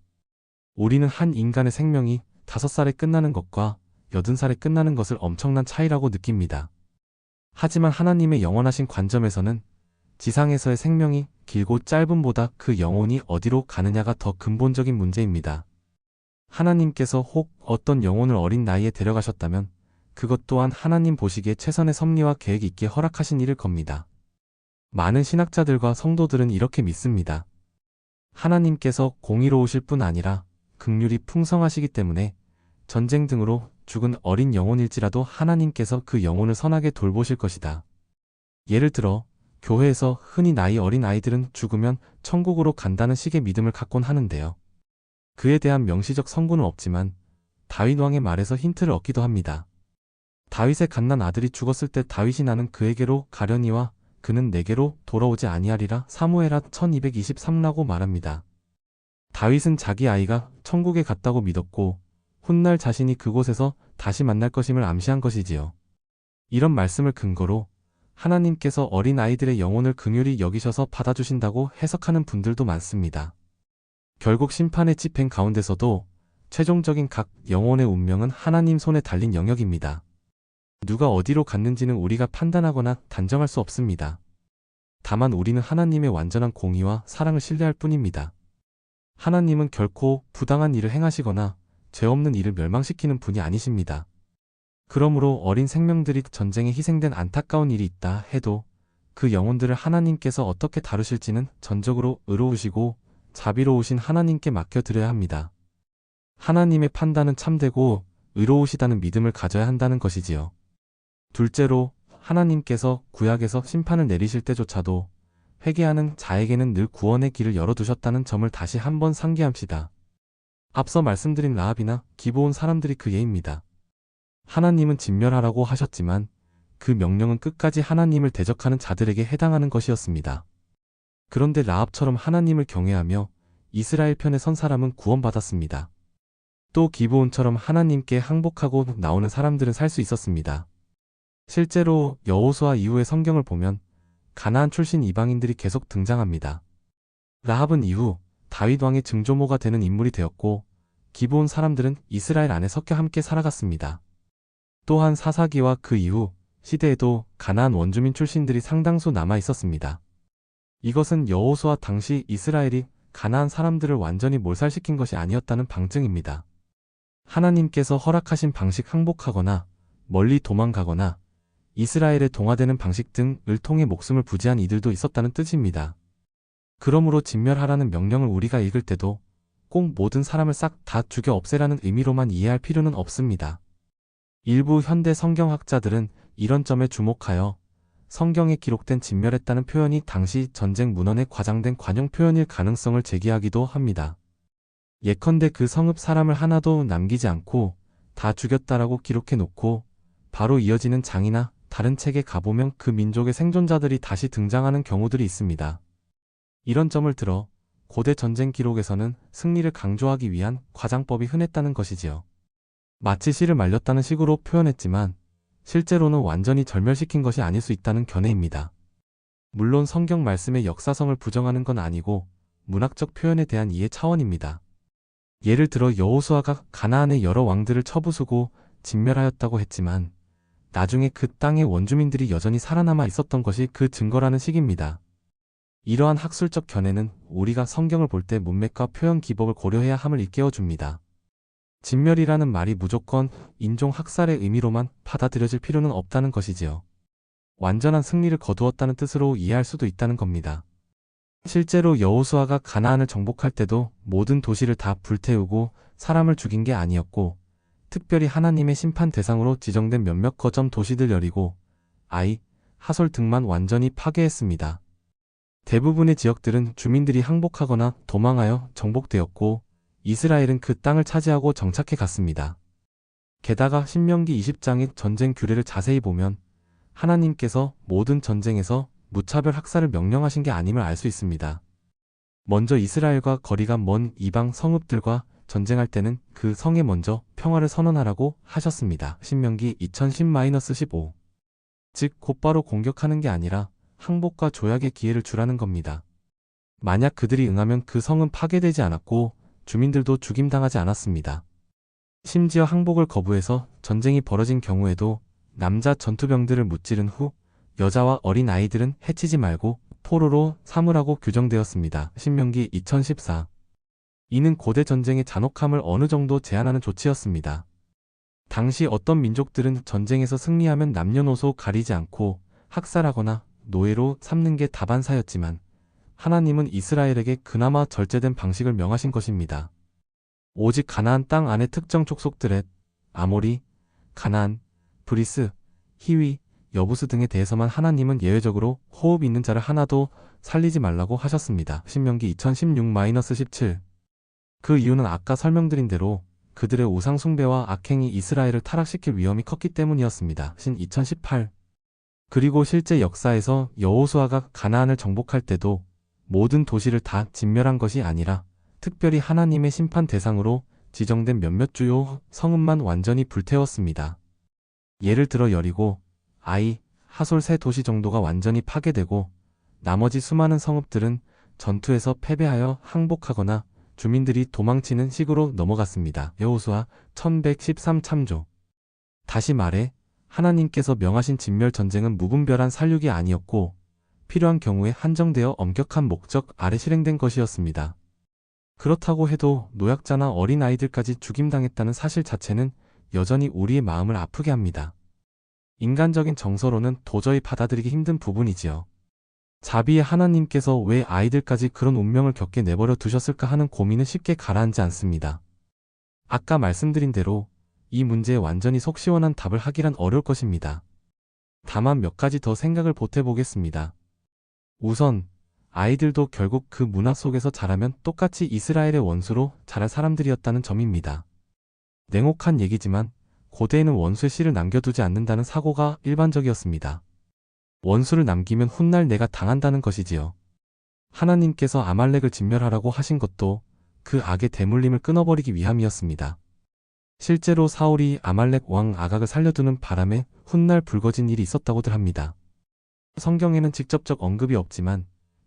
우리는 한 인간의 생명이 5살에 끝나는 것과 80살에 끝나는 것을 엄청난 차이라고 느낍니다. 하지만 하나님의 영원하신 관점에서는 지상에서의 생명이 길고 짧음보다 그 영혼이 어디로 가느냐가 더 근본적인 문제입니다. 하나님께서 혹 어떤 영혼을 어린 나이에 데려가셨다면 그것 또한 하나님 보시기에 최선의 섭리와 계획이 있게 허락하신 일일 겁니다. 많은 신학자들과 성도들은 이렇게 믿습니다. 하나님께서 공의로우실 뿐 아니라 긍휼이 풍성하시기 때문에 전쟁 등으로 죽은 어린 영혼일지라도 하나님께서 그 영혼을 선하게 돌보실 것이다. 예를 들어 교회에서 흔히 나이 어린 아이들은 죽으면 천국으로 간다는 식의 믿음을 갖곤 하는데요. 그에 대한 명시적 성구는 없지만 다윗 왕의 말에서 힌트를 얻기도 합니다. 다윗의 갓난 아들이 죽었을 때 다윗이 나는 그에게로 가려니와 그는 내게로 돌아오지 아니하리라 사무엘하 1223라고 말합니다. 다윗은 자기 아이가 천국에 갔다고 믿었고 훗날 자신이 그곳에서 다시 만날 것임을 암시한 것이지요. 이런 말씀을 근거로 하나님께서 어린 아이들의 영혼을 긍휼히 여기셔서 받아주신다고 해석하는 분들도 많습니다. 결국 심판의 집행 가운데서도 최종적인 각 영혼의 운명은 하나님 손에 달린 영역입니다. 누가 어디로 갔는지는 우리가 판단하거나 단정할 수 없습니다. 다만 우리는 하나님의 완전한 공의와 사랑을 신뢰할 뿐입니다. 하나님은 결코 부당한 일을 행하시거나 죄 없는 일을 멸망시키는 분이 아니십니다. 그러므로 어린 생명들이 전쟁에 희생된 안타까운 일이 있다 해도 그 영혼들을 하나님께서 어떻게 다루실지는 전적으로 의로우시고 자비로우신 하나님께 맡겨드려야 합니다. 하나님의 판단은 참되고 의로우시다는 믿음을 가져야 한다는 것이지요. 둘째로 하나님께서 구약에서 심판을 내리실 때조차도 회개하는 자에게는 늘 구원의 길을 열어두셨다는 점을 다시 한번 상기합시다. 앞서 말씀드린 라합이나 기브온 사람들이 그 예입니다. 하나님은 진멸하라고 하셨지만 그 명령은 끝까지 하나님을 대적하는 자들에게 해당하는 것이었습니다. 그런데 라합처럼 하나님을 경외하며 이스라엘 편에 선 사람은 구원받았습니다. 또 기브온처럼 하나님께 항복하고 나오는 사람들은 살 수 있었습니다. 실제로 여호수아 이후의 성경을 보면 가나안 출신 이방인들이 계속 등장합니다. 라합은 이후 다윗 왕의 증조모가 되는 인물이 되었고 기브온 사람들은 이스라엘 안에 섞여 함께 살아갔습니다. 또한 사사기와 그 이후 시대에도 가나안 원주민 출신들이 상당수 남아 있었습니다. 이것은 여호수아 당시 이스라엘이 가나안 사람들을 완전히 몰살시킨 것이 아니었다는 방증입니다. 하나님께서 허락하신 방식 항복하거나 멀리 도망가거나 이스라엘에 동화되는 방식 등을 통해 목숨을 부지한 이들도 있었다는 뜻입니다. 그러므로 진멸하라는 명령을 우리가 읽을 때도 꼭 모든 사람을 싹 다 죽여 없애라는 의미로만 이해할 필요는 없습니다. 일부 현대 성경학자들은 이런 점에 주목하여 성경에 기록된 진멸했다는 표현이 당시 전쟁 문헌에 과장된 관용 표현일 가능성을 제기하기도 합니다. 예컨대 그 성읍 사람을 하나도 남기지 않고 다 죽였다라고 기록해 놓고 바로 이어지는 장이나 다른 책에 가보면 그 민족의 생존자들이 다시 등장하는 경우들이 있습니다. 이런 점을 들어 고대 전쟁 기록에서는 승리를 강조하기 위한 과장법이 흔했다는 것이지요. 마치 씨를 말렸다는 식으로 표현했지만 실제로는 완전히 절멸시킨 것이 아닐 수 있다는 견해입니다. 물론 성경 말씀의 역사성을 부정하는 건 아니고 문학적 표현에 대한 이해 차원입니다. 예를 들어 여호수아가 가나안의 여러 왕들을 쳐부수고 진멸하였다고 했지만 나중에 그 땅의 원주민들이 여전히 살아남아 있었던 것이 그 증거라는 식입니다. 이러한 학술적 견해는 우리가 성경을 볼 때 문맥과 표현 기법을 고려해야 함을 일깨워줍니다. 진멸이라는 말이 무조건 인종 학살의 의미로만 받아들여질 필요는 없다는 것이지요. 완전한 승리를 거두었다는 뜻으로 이해할 수도 있다는 겁니다. 실제로 여호수아가 가나안을 정복할 때도 모든 도시를 다 불태우고 사람을 죽인 게 아니었고 특별히 하나님의 심판 대상으로 지정된 몇몇 거점 도시들 여리고, 아이, 하솔 등만 완전히 파괴했습니다. 대부분의 지역들은 주민들이 항복하거나 도망하여 정복되었고 이스라엘은 그 땅을 차지하고 정착해 갔습니다. 게다가 신명기 20장의 전쟁 규례를 자세히 보면 하나님께서 모든 전쟁에서 무차별 학살을 명령하신 게 아님을 알 수 있습니다. 먼저 이스라엘과 거리가 먼 이방 성읍들과 전쟁할 때는 그 성에 먼저 평화를 선언하라고 하셨습니다. 신명기 2010-15. 즉 곧바로 공격하는 게 아니라 항복과 조약의 기회를 주라는 겁니다. 만약 그들이 응하면 그 성은 파괴되지 않았고 주민들도 죽임당하지 않았습니다. 심지어 항복을 거부해서 전쟁이 벌어진 경우에도 남자 전투병들을 무찌른 후 여자와 어린 아이들은 해치지 말고 포로로 삼으라고 규정되었습니다. 신명기 2014. 이는 고대 전쟁의 잔혹함을 어느 정도 제한하는 조치였습니다. 당시 어떤 민족들은 전쟁에서 승리하면 남녀노소 가리지 않고 학살하거나 노예로 삼는 게 다반사였지만 하나님은 이스라엘에게 그나마 절제된 방식을 명하신 것입니다. 오직 가나안 땅 안의 특정 족속들의 아모리, 가나안, 브리스, 히위, 여부스 등에 대해서만 하나님은 예외적으로 호흡 있는 자를 하나도 살리지 말라고 하셨습니다. 신명기 2016-17. 그 이유는 아까 설명드린 대로 그들의 우상 숭배와 악행이 이스라엘을 타락시킬 위험이 컸기 때문이었습니다. 신 2018. 그리고 실제 역사에서 여호수아가 가나안을 정복할 때도 모든 도시를 다 진멸한 것이 아니라 특별히 하나님의 심판 대상으로 지정된 몇몇 주요 성읍만 완전히 불태웠습니다. 예를 들어 여리고, 아이, 하솔 세 도시 정도가 완전히 파괴되고 나머지 수많은 성읍들은 전투에서 패배하여 항복하거나 주민들이 도망치는 식으로 넘어갔습니다. 여호수아 1113 참조. 다시 말해 하나님께서 명하신 진멸 전쟁은 무분별한 살육이 아니었고 필요한 경우에 한정되어 엄격한 목적 아래 실행된 것이었습니다. 그렇다고 해도 노약자나 어린 아이들까지 죽임당했다는 사실 자체는 여전히 우리의 마음을 아프게 합니다. 인간적인 정서로는 도저히 받아들이기 힘든 부분이지요. 자비의 하나님께서 왜 아이들까지 그런 운명을 겪게 내버려 두셨을까 하는 고민은 쉽게 가라앉지 않습니다. 아까 말씀드린 대로 이 문제에 완전히 속 시원한 답을 하기란 어려울 것입니다. 다만 몇 가지 더 생각을 보태보겠습니다. 우선 아이들도 결국 그 문화 속에서 자라면 똑같이 이스라엘의 원수로 자랄 사람들이었다는 점입니다. 냉혹한 얘기지만 고대에는 원수의 씨를 남겨두지 않는다는 사고가 일반적이었습니다. 원수를 남기면 훗날 내가 당한다는 것이지요. 하나님께서 아말렉을 진멸하라고 하신 것도 그 악의 대물림을 끊어버리기 위함이었습니다. 실제로 사울이 아말렉 왕 아각을 살려두는 바람에 훗날 불거진 일이 있었다고들 합니다. 성경에는 직접적 언급이 없지만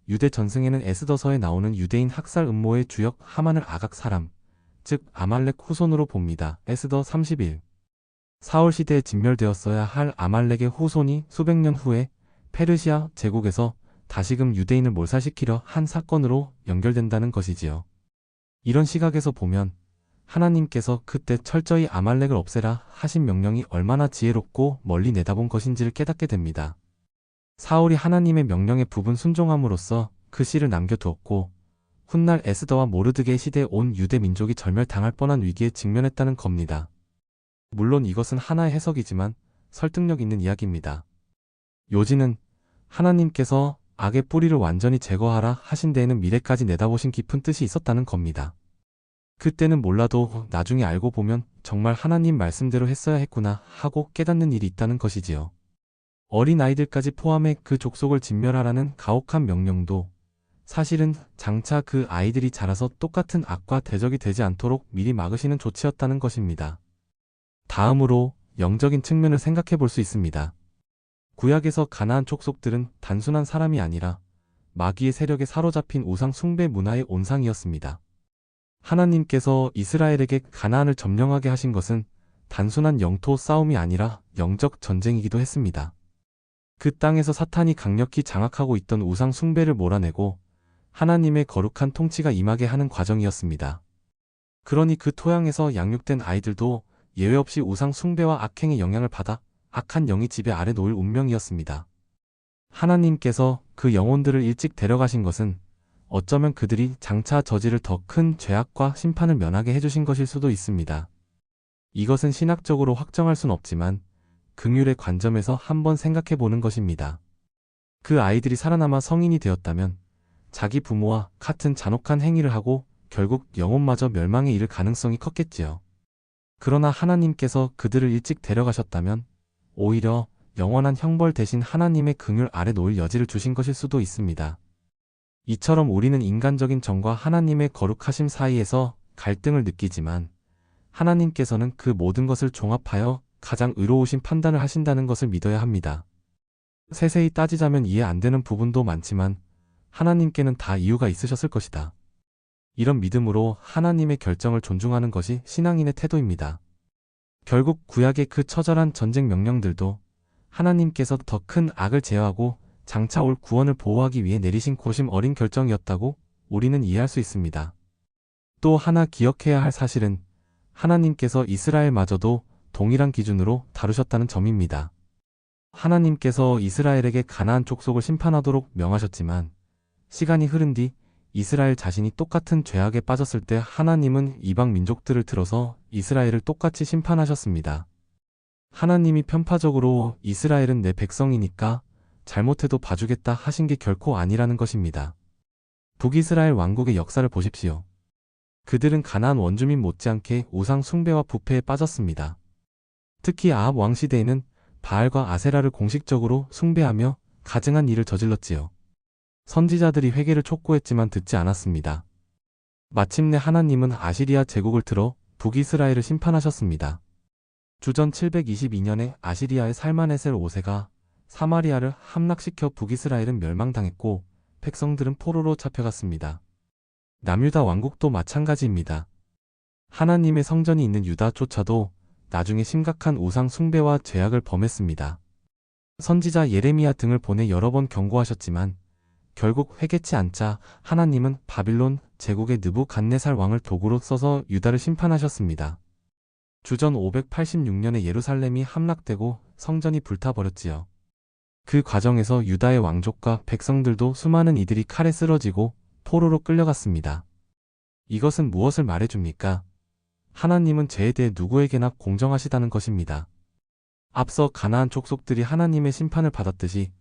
유대 전승에는 에스더서에 나오는 유대인 학살 음모의 주역 하만을 아각 사람, 즉 아말렉 후손으로 봅니다. 에스더 31. 사울 시대에 진멸되었어야 할 아말렉의 후손이 수백 년 후에 페르시아 제국에서 다시금 유대인을 몰살시키려 한 사건으로 연결된다는 것이지요. 이런 시각에서 보면 하나님께서 그때 철저히 아말렉을 없애라 하신 명령이 얼마나 지혜롭고 멀리 내다본 것인지를 깨닫게 됩니다. 사울이 하나님의 명령에 부분 순종함으로써 그 씨를 남겨두었고 훗날 에스더와 모르드게의 시대에 온 유대 민족이 절멸당할 뻔한 위기에 직면했다는 겁니다. 물론 이것은 하나의 해석이지만 설득력 있는 이야기입니다. 요지는 하나님께서 악의 뿌리를 완전히 제거하라 하신 데에는 미래까지 내다보신 깊은 뜻이 있었다는 겁니다. 그때는 몰라도 나중에 알고 보면 정말 하나님 말씀대로 했어야 했구나 하고 깨닫는 일이 있다는 것이지요. 어린 아이들까지 포함해 그 족속을 진멸하라는 가혹한 명령도 사실은 장차 그 아이들이 자라서 똑같은 악과 대적이 되지 않도록 미리 막으시는 조치였다는 것입니다. 다음으로 영적인 측면을 생각해 볼 수 있습니다. 구약에서 가나안 족속들은 단순한 사람이 아니라 마귀의 세력에 사로잡힌 우상 숭배 문화의 온상이었습니다. 하나님께서 이스라엘에게 가나안을 점령하게 하신 것은 단순한 영토 싸움이 아니라 영적 전쟁이기도 했습니다. 그 땅에서 사탄이 강력히 장악하고 있던 우상 숭배를 몰아내고 하나님의 거룩한 통치가 임하게 하는 과정이었습니다. 그러니 그 토양에서 양육된 아이들도 예외 없이 우상 숭배와 악행의 영향을 받아 악한 영이 지배 아래 놓일 운명이었습니다. 하나님께서 그 영혼들을 일찍 데려가신 것은 어쩌면 그들이 장차 저지를 더 큰 죄악과 심판을 면하게 해주신 것일 수도 있습니다. 이것은 신학적으로 확정할 순 없지만 긍휼의 관점에서 한번 생각해 보는 것입니다. 그 아이들이 살아남아 성인이 되었다면 자기 부모와 같은 잔혹한 행위를 하고 결국 영혼마저 멸망에 이를 가능성이 컸겠지요. 그러나 하나님께서 그들을 일찍 데려가셨다면 오히려 영원한 형벌 대신 하나님의 긍휼 아래 놓일 여지를 주신 것일 수도 있습니다. 이처럼 우리는 인간적인 정과 하나님의 거룩하심 사이에서 갈등을 느끼지만 하나님께서는 그 모든 것을 종합하여 가장 의로우신 판단을 하신다는 것을 믿어야 합니다. 세세히 따지자면 이해 안 되는 부분도 많지만 하나님께는 다 이유가 있으셨을 것이다. 이런 믿음으로 하나님의 결정을 존중하는 것이 신앙인의 태도입니다. 결국 구약의 그 처절한 전쟁 명령들도 하나님께서 더 큰 악을 제어하고 장차 올 구원을 보호하기 위해 내리신 고심 어린 결정이었다고 우리는 이해할 수 있습니다. 또 하나 기억해야 할 사실은 하나님께서 이스라엘마저도 동일한 기준으로 다루셨다는 점입니다. 하나님께서 이스라엘에게 가나안 족속을 심판하도록 명하셨지만 시간이 흐른 뒤 이스라엘 자신이 똑같은 죄악에 빠졌을 때 하나님은 이방 민족들을 들어서 이스라엘을 똑같이 심판하셨습니다. 하나님이 편파적으로 이스라엘은 내 백성이니까 잘못해도 봐주겠다 하신 게 결코 아니라는 것입니다. 북이스라엘 왕국의 역사를 보십시오. 그들은 가나안 원주민 못지않게 우상 숭배와 부패에 빠졌습니다. 특히 아합 왕 시대에는 바알과 아세라를 공식적으로 숭배하며 가증한 일을 저질렀지요. 선지자들이 회개를 촉구했지만 듣지 않았습니다. 마침내 하나님은 아시리아 제국을 틀어 북이스라엘을 심판하셨습니다. 주전 722년에 아시리아의 살마네셀 5세가 사마리아를 함락시켜 북이스라엘은 멸망당했고 백성들은 포로로 잡혀갔습니다. 남유다 왕국도 마찬가지입니다. 하나님의 성전이 있는 유다조차도 나중에 심각한 우상 숭배와 죄악을 범했습니다. 선지자 예레미야 등을 보내 여러 번 경고하셨지만 결국 회개치 않자 하나님은 바빌론 제국의 느부갓네살 왕을 도구로 써서 유다를 심판하셨습니다. 주전 586년에 예루살렘이 함락되고 성전이 불타버렸지요. 그 과정에서 유다의 왕족과 백성들도 수많은 이들이 칼에 쓰러지고 포로로 끌려갔습니다. 이것은 무엇을 말해줍니까? 하나님은 죄에 대해 누구에게나 공정하시다는 것입니다. 앞서 가나안 족속들이 하나님의 심판을 받았듯이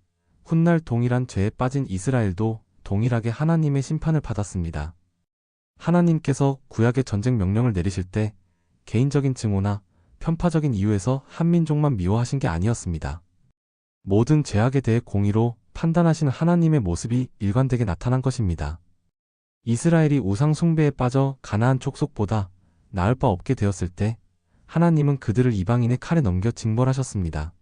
훗날 동일한 죄에 빠진 이스라엘도 동일하게 하나님의 심판을 받았습니다. 하나님께서 구약의 전쟁 명령을 내리실 때 개인적인 증오나 편파적인 이유에서 한 민족만 미워하신 게 아니었습니다. 모든 죄악에 대해 공의로 판단하시는 하나님의 모습이 일관되게 나타난 것입니다. 이스라엘이 우상 숭배에 빠져 가나안 족속보다 나을 바 없게 되었을 때 하나님은 그들을 이방인의 칼에 넘겨 징벌하셨습니다.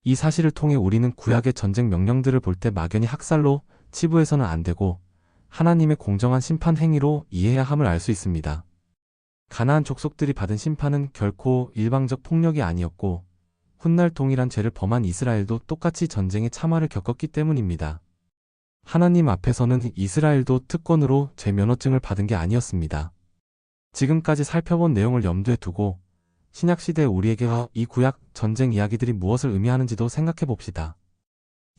이 사실을 통해 우리는 구약의 전쟁 명령들을 볼 때 막연히 학살로 치부해서는 안 되고 하나님의 공정한 심판 행위로 이해해야 함을 알 수 있습니다. 가나안 족속들이 받은 심판은 결코 일방적 폭력이 아니었고 훗날 동일한 죄를 범한 이스라엘도 똑같이 전쟁의 참화를 겪었기 때문입니다. 하나님 앞에서는 이스라엘도 특권으로 죄 면허증을 받은 게 아니었습니다. 지금까지 살펴본 내용을 염두에 두고 신약시대 우리에게 이 구약 전쟁 이야기들이 무엇을 의미하는지도 생각해 봅시다.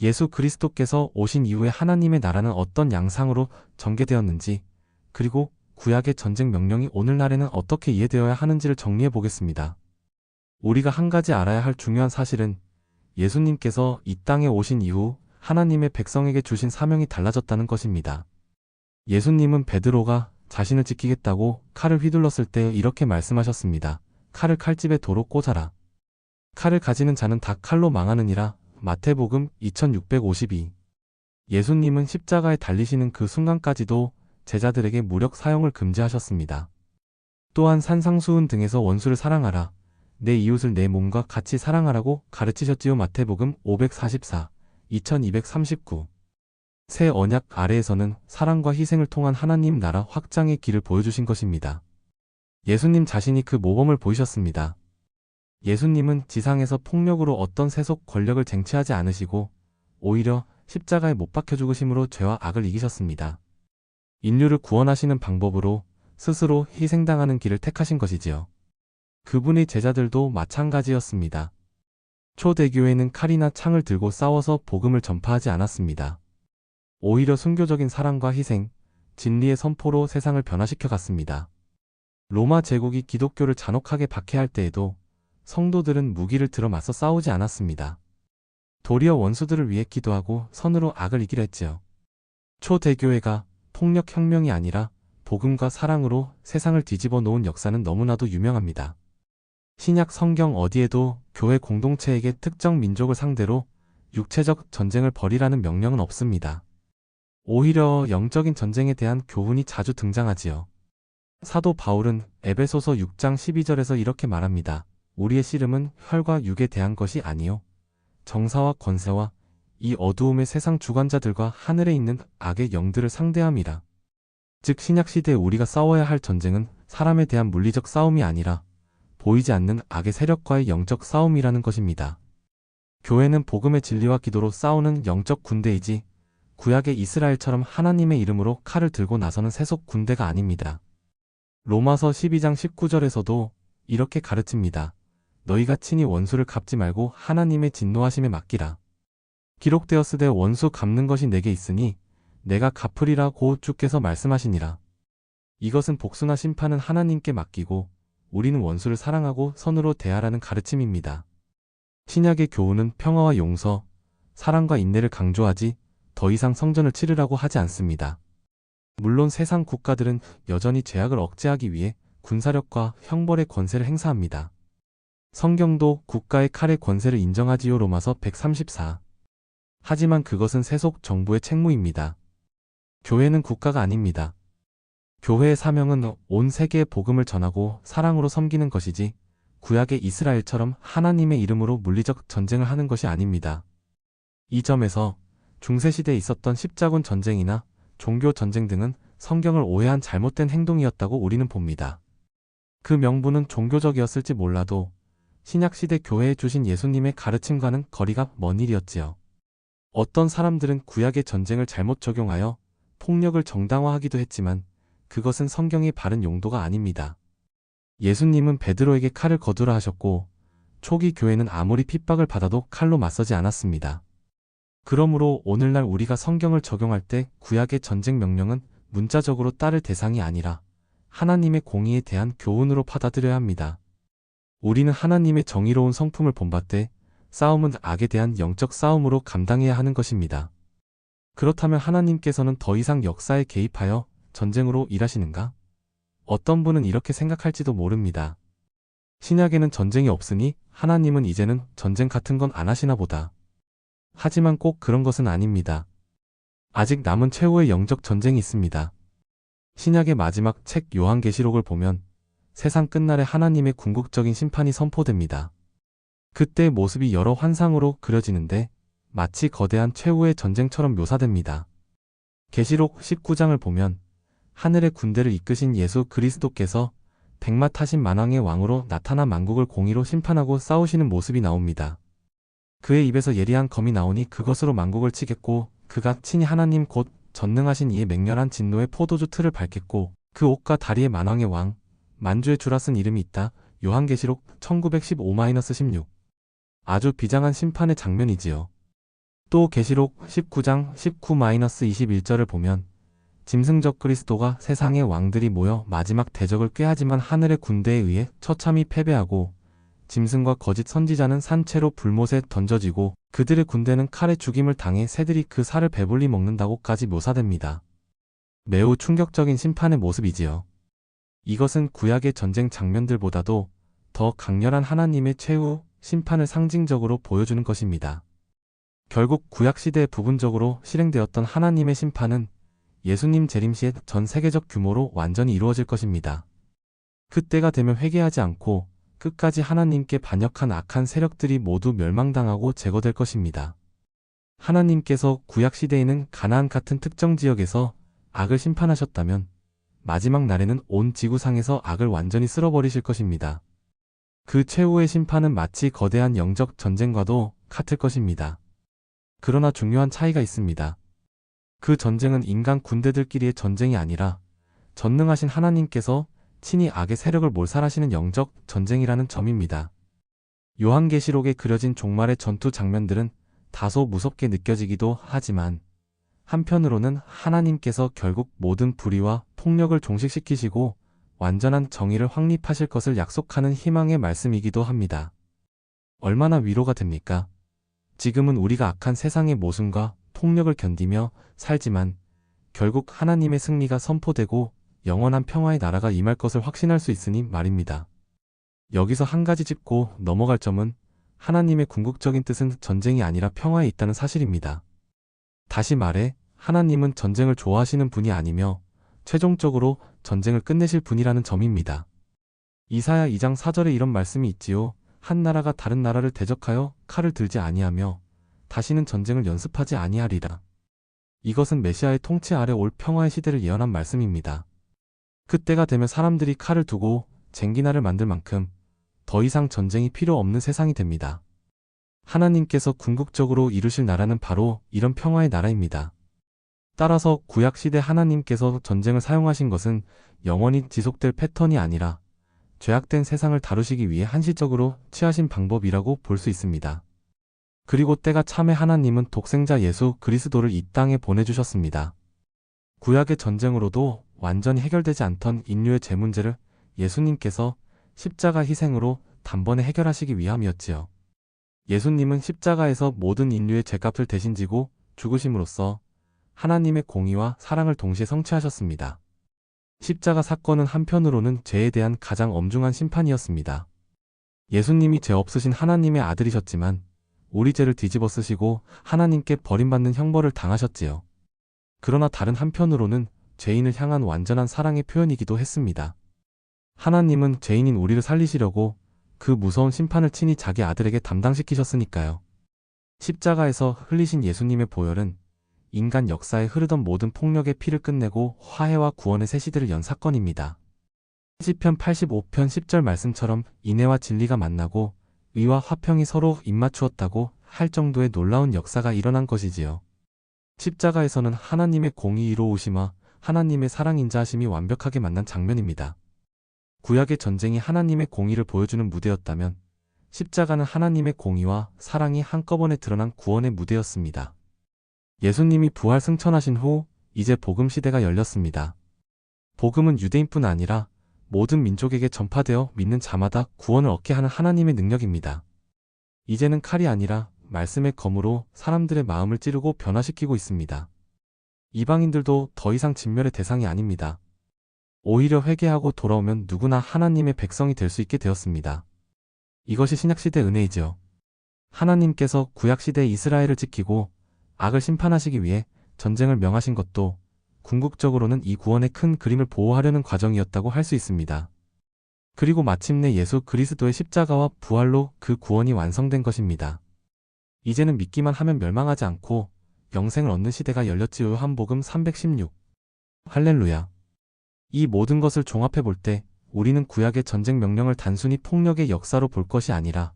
예수 그리스도께서 오신 이후에 하나님의 나라는 어떤 양상으로 전개되었는지, 그리고 구약의 전쟁 명령이 오늘날에는 어떻게 이해되어야 하는지를 정리해 보겠습니다. 우리가 한 가지 알아야 할 중요한 사실은 예수님께서 이 땅에 오신 이후 하나님의 백성에게 주신 사명이 달라졌다는 것입니다. 예수님은 베드로가 자신을 지키겠다고 칼을 휘둘렀을 때 이렇게 말씀하셨습니다. 칼을 칼집에 도로 꽂아라. 칼을 가지는 자는 다 칼로 망하느니라. 마태복음 2652. 예수님은 십자가에 달리시는 그 순간까지도 제자들에게 무력 사용을 금지하셨습니다. 또한 산상수훈 등에서 원수를 사랑하라. 내 이웃을 내 몸과 같이 사랑하라고 가르치셨지요. 마태복음 544, 2239. 새 언약 아래에서는 사랑과 희생을 통한 하나님 나라 확장의 길을 보여주신 것입니다. 예수님 자신이 그 모범을 보이셨습니다. 예수님은 지상에서 폭력으로 어떤 세속 권력을 쟁취하지 않으시고 오히려 십자가에 못 박혀 죽으심으로 죄와 악을 이기셨습니다. 인류를 구원하시는 방법으로 스스로 희생당하는 길을 택하신 것이지요. 그분의 제자들도 마찬가지였습니다. 초대교회는 칼이나 창을 들고 싸워서 복음을 전파하지 않았습니다. 오히려 순교적인 사랑과 희생, 진리의 선포로 세상을 변화시켜 갔습니다. 로마 제국이 기독교를 잔혹하게 박해할 때에도 성도들은 무기를 들어 맞서 싸우지 않았습니다. 도리어 원수들을 위해 기도하고 선으로 악을 이기려 했지요. 초대교회가 폭력혁명이 아니라 복음과 사랑으로 세상을 뒤집어 놓은 역사는 너무나도 유명합니다. 신약 성경 어디에도 교회 공동체에게 특정 민족을 상대로 육체적 전쟁을 벌이라는 명령은 없습니다. 오히려 영적인 전쟁에 대한 교훈이 자주 등장하지요. 사도 바울은 에베소서 6장 12절에서 이렇게 말합니다. 우리의 씨름은 혈과 육에 대한 것이 아니요 정사와 권세와 이 어두움의 세상 주관자들과 하늘에 있는 악의 영들을 상대함이라. 즉 신약시대에 우리가 싸워야 할 전쟁은 사람에 대한 물리적 싸움이 아니라 보이지 않는 악의 세력과의 영적 싸움이라는 것입니다. 교회는 복음의 진리와 기도로 싸우는 영적 군대이지 구약의 이스라엘처럼 하나님의 이름으로 칼을 들고 나서는 세속 군대가 아닙니다. 로마서 12장 19절에서도 이렇게 가르칩니다. 너희가 친히 원수를 갚지 말고 하나님의 진노하심에 맡기라. 기록되었으되 원수 갚는 것이 내게 있으니 내가 갚으리라 고 주께서 말씀하시니라. 이것은 복수나 심판은 하나님께 맡기고 우리는 원수를 사랑하고 선으로 대하라는 가르침입니다. 신약의 교훈은 평화와 용서, 사랑과 인내를 강조하지 더 이상 성전을 치르라고 하지 않습니다. 물론 세상 국가들은 여전히 죄악을 억제하기 위해 군사력과 형벌의 권세를 행사합니다. 성경도 국가의 칼의 권세를 인정하지요. 로마서 134. 하지만 그것은 세속 정부의 책무입니다. 교회는 국가가 아닙니다. 교회의 사명은 온 세계에 복음을 전하고 사랑으로 섬기는 것이지 구약의 이스라엘처럼 하나님의 이름으로 물리적 전쟁을 하는 것이 아닙니다. 이 점에서 중세시대에 있었던 십자군 전쟁이나 종교 전쟁 등은 성경을 오해한 잘못된 행동이었다고 우리는 봅니다. 그 명분은 종교적이었을지 몰라도 신약시대 교회에 주신 예수님의 가르침과는 거리가 먼 일이었지요. 어떤 사람들은 구약의 전쟁을 잘못 적용하여 폭력을 정당화하기도 했지만 그것은 성경의 바른 용도가 아닙니다. 예수님은 베드로에게 칼을 거두라 하셨고 초기 교회는 아무리 핍박을 받아도 칼로 맞서지 않았습니다. 그러므로 오늘날 우리가 성경을 적용할 때 구약의 전쟁 명령은 문자적으로 따를 대상이 아니라 하나님의 공의에 대한 교훈으로 받아들여야 합니다. 우리는 하나님의 정의로운 성품을 본받되 싸움은 악에 대한 영적 싸움으로 감당해야 하는 것입니다. 그렇다면 하나님께서는 더 이상 역사에 개입하여 전쟁으로 일하시는가? 어떤 분은 이렇게 생각할지도 모릅니다. 신약에는 전쟁이 없으니 하나님은 이제는 전쟁 같은 건 안 하시나 보다. 하지만 꼭 그런 것은 아닙니다. 아직 남은 최후의 영적 전쟁이 있습니다. 신약의 마지막 책 요한계시록을 보면 세상 끝날에 하나님의 궁극적인 심판이 선포됩니다. 그때의 모습이 여러 환상으로 그려지는데 마치 거대한 최후의 전쟁처럼 묘사됩니다. 계시록 19장을 보면 하늘의 군대를 이끄신 예수 그리스도께서 백마 타신 만왕의 왕으로 나타나 만국을 공의로 심판하고 싸우시는 모습이 나옵니다. 그의 입에서 예리한 검이 나오니 그것으로 만국을 치겠고 그가 친히 하나님 곧 전능하신 이의 맹렬한 진노의 포도주 틀을 밟겠고 그 옷과 다리에 만왕의 왕, 만주의 주라 쓴 이름이 있다. 요한계시록 1915-16. 아주 비장한 심판의 장면이지요. 또 계시록 19장 19-21절을 보면 짐승적 그리스도가 세상의 왕들이 모여 마지막 대적을 꾀하지만 하늘의 군대에 의해 처참히 패배하고 짐승과 거짓 선지자는 산채로 불못에 던져지고 그들의 군대는 칼에 죽임을 당해 새들이 그 살을 배불리 먹는다고까지 묘사됩니다. 매우 충격적인 심판의 모습이지요. 이것은 구약의 전쟁 장면들보다도 더 강렬한 하나님의 최후 심판을 상징적으로 보여주는 것입니다. 결국 구약시대에 부분적으로 실행되었던 하나님의 심판은 예수님 재림시에 전 세계적 규모로 완전히 이루어질 것입니다. 그때가 되면 회개하지 않고 끝까지 하나님께 반역한 악한 세력들이 모두 멸망당하고 제거될 것입니다. 하나님께서 구약시대에는 가나안 같은 특정 지역에서 악을 심판하셨다면 마지막 날에는 온 지구상에서 악을 완전히 쓸어버리실 것입니다. 그 최후의 심판은 마치 거대한 영적 전쟁과도 같을 것입니다. 그러나 중요한 차이가 있습니다. 그 전쟁은 인간 군대들끼리의 전쟁이 아니라 전능하신 하나님께서 친히 악의 세력을 몰살하시는 영적 전쟁이라는 점입니다. 요한계시록에 그려진 종말의 전투 장면들은 다소 무섭게 느껴지기도 하지만 한편으로는 하나님께서 결국 모든 불의와 폭력을 종식시키시고 완전한 정의를 확립하실 것을 약속하는 희망의 말씀이기도 합니다. 얼마나 위로가 됩니까? 지금은 우리가 악한 세상의 모순과 폭력을 견디며 살지만 결국 하나님의 승리가 선포되고 영원한 평화의 나라가 임할 것을 확신할 수 있으니 말입니다. 여기서 한 가지 짚고 넘어갈 점은 하나님의 궁극적인 뜻은 전쟁이 아니라 평화에 있다는 사실입니다. 다시 말해 하나님은 전쟁을 좋아하시는 분이 아니며 최종적으로 전쟁을 끝내실 분이라는 점입니다. 이사야 2장 4절에 이런 말씀이 있지요. 한 나라가 다른 나라를 대적하여 칼을 들지 아니하며 다시는 전쟁을 연습하지 아니하리라. 이것은 메시아의 통치 아래 올 평화의 시대를 예언한 말씀입니다. 그때가 되면 사람들이 칼을 두고 쟁기나를 만들 만큼 더 이상 전쟁이 필요 없는 세상이 됩니다. 하나님께서 궁극적으로 이루실 나라는 바로 이런 평화의 나라입니다. 따라서 구약시대 하나님께서 전쟁을 사용하신 것은 영원히 지속될 패턴이 아니라 죄악된 세상을 다루시기 위해 한시적으로 취하신 방법이라고 볼 수 있습니다. 그리고 때가 참에 하나님은 독생자 예수 그리스도를 이 땅에 보내주셨습니다. 구약의 전쟁으로도 완전히 해결되지 않던 인류의 죄 문제를 예수님께서 십자가 희생으로 단번에 해결하시기 위함이었지요. 예수님은 십자가에서 모든 인류의 죄값을 대신 지고 죽으심으로써 하나님의 공의와 사랑을 동시에 성취하셨습니다. 십자가 사건은 한편으로는 죄에 대한 가장 엄중한 심판이었습니다. 예수님이 죄 없으신 하나님의 아들이셨지만 우리 죄를 뒤집어 쓰시고 하나님께 버림받는 형벌을 당하셨지요. 그러나 다른 한편으로는 죄인을 향한 완전한 사랑의 표현이기도 했습니다. 하나님은 죄인인 우리를 살리시려고 그 무서운 심판을 친히 자기 아들에게 담당시키셨으니까요. 십자가에서 흘리신 예수님의 보혈은 인간 역사에 흐르던 모든 폭력의 피를 끝내고 화해와 구원의 새 시대를 연 사건입니다. 시편 85편 10절 말씀처럼 인애와 진리가 만나고 의와 화평이 서로 입맞추었다고 할 정도의 놀라운 역사가 일어난 것이지요. 십자가에서는 하나님의 공의 이로우심과 하나님의 사랑 인자하심이 완벽하게 만난 장면입니다. 구약의 전쟁이 하나님의 공의를 보여주는 무대였다면 십자가는 하나님의 공의와 사랑이 한꺼번에 드러난 구원의 무대였습니다. 예수님이 부활 승천하신 후 이제 복음 시대가 열렸습니다. 복음은 유대인뿐 아니라 모든 민족에게 전파되어 믿는 자마다 구원을 얻게 하는 하나님의 능력입니다. 이제는 칼이 아니라 말씀의 검으로 사람들의 마음을 찌르고 변화시키고 있습니다. 이방인들도 더 이상 진멸의 대상이 아닙니다. 오히려 회개하고 돌아오면 누구나 하나님의 백성이 될 수 있게 되었습니다. 이것이 신약시대 은혜이지요. 하나님께서 구약시대 이스라엘을 지키고 악을 심판하시기 위해 전쟁을 명하신 것도 궁극적으로는 이 구원의 큰 그림을 보호하려는 과정이었다고 할 수 있습니다. 그리고 마침내 예수 그리스도의 십자가와 부활로 그 구원이 완성된 것입니다. 이제는 믿기만 하면 멸망하지 않고 영생을 얻는 시대가 열렸지요. 요한복음 316. 할렐루야. 이 모든 것을 종합해 볼 때 우리는 구약의 전쟁 명령을 단순히 폭력의 역사로 볼 것이 아니라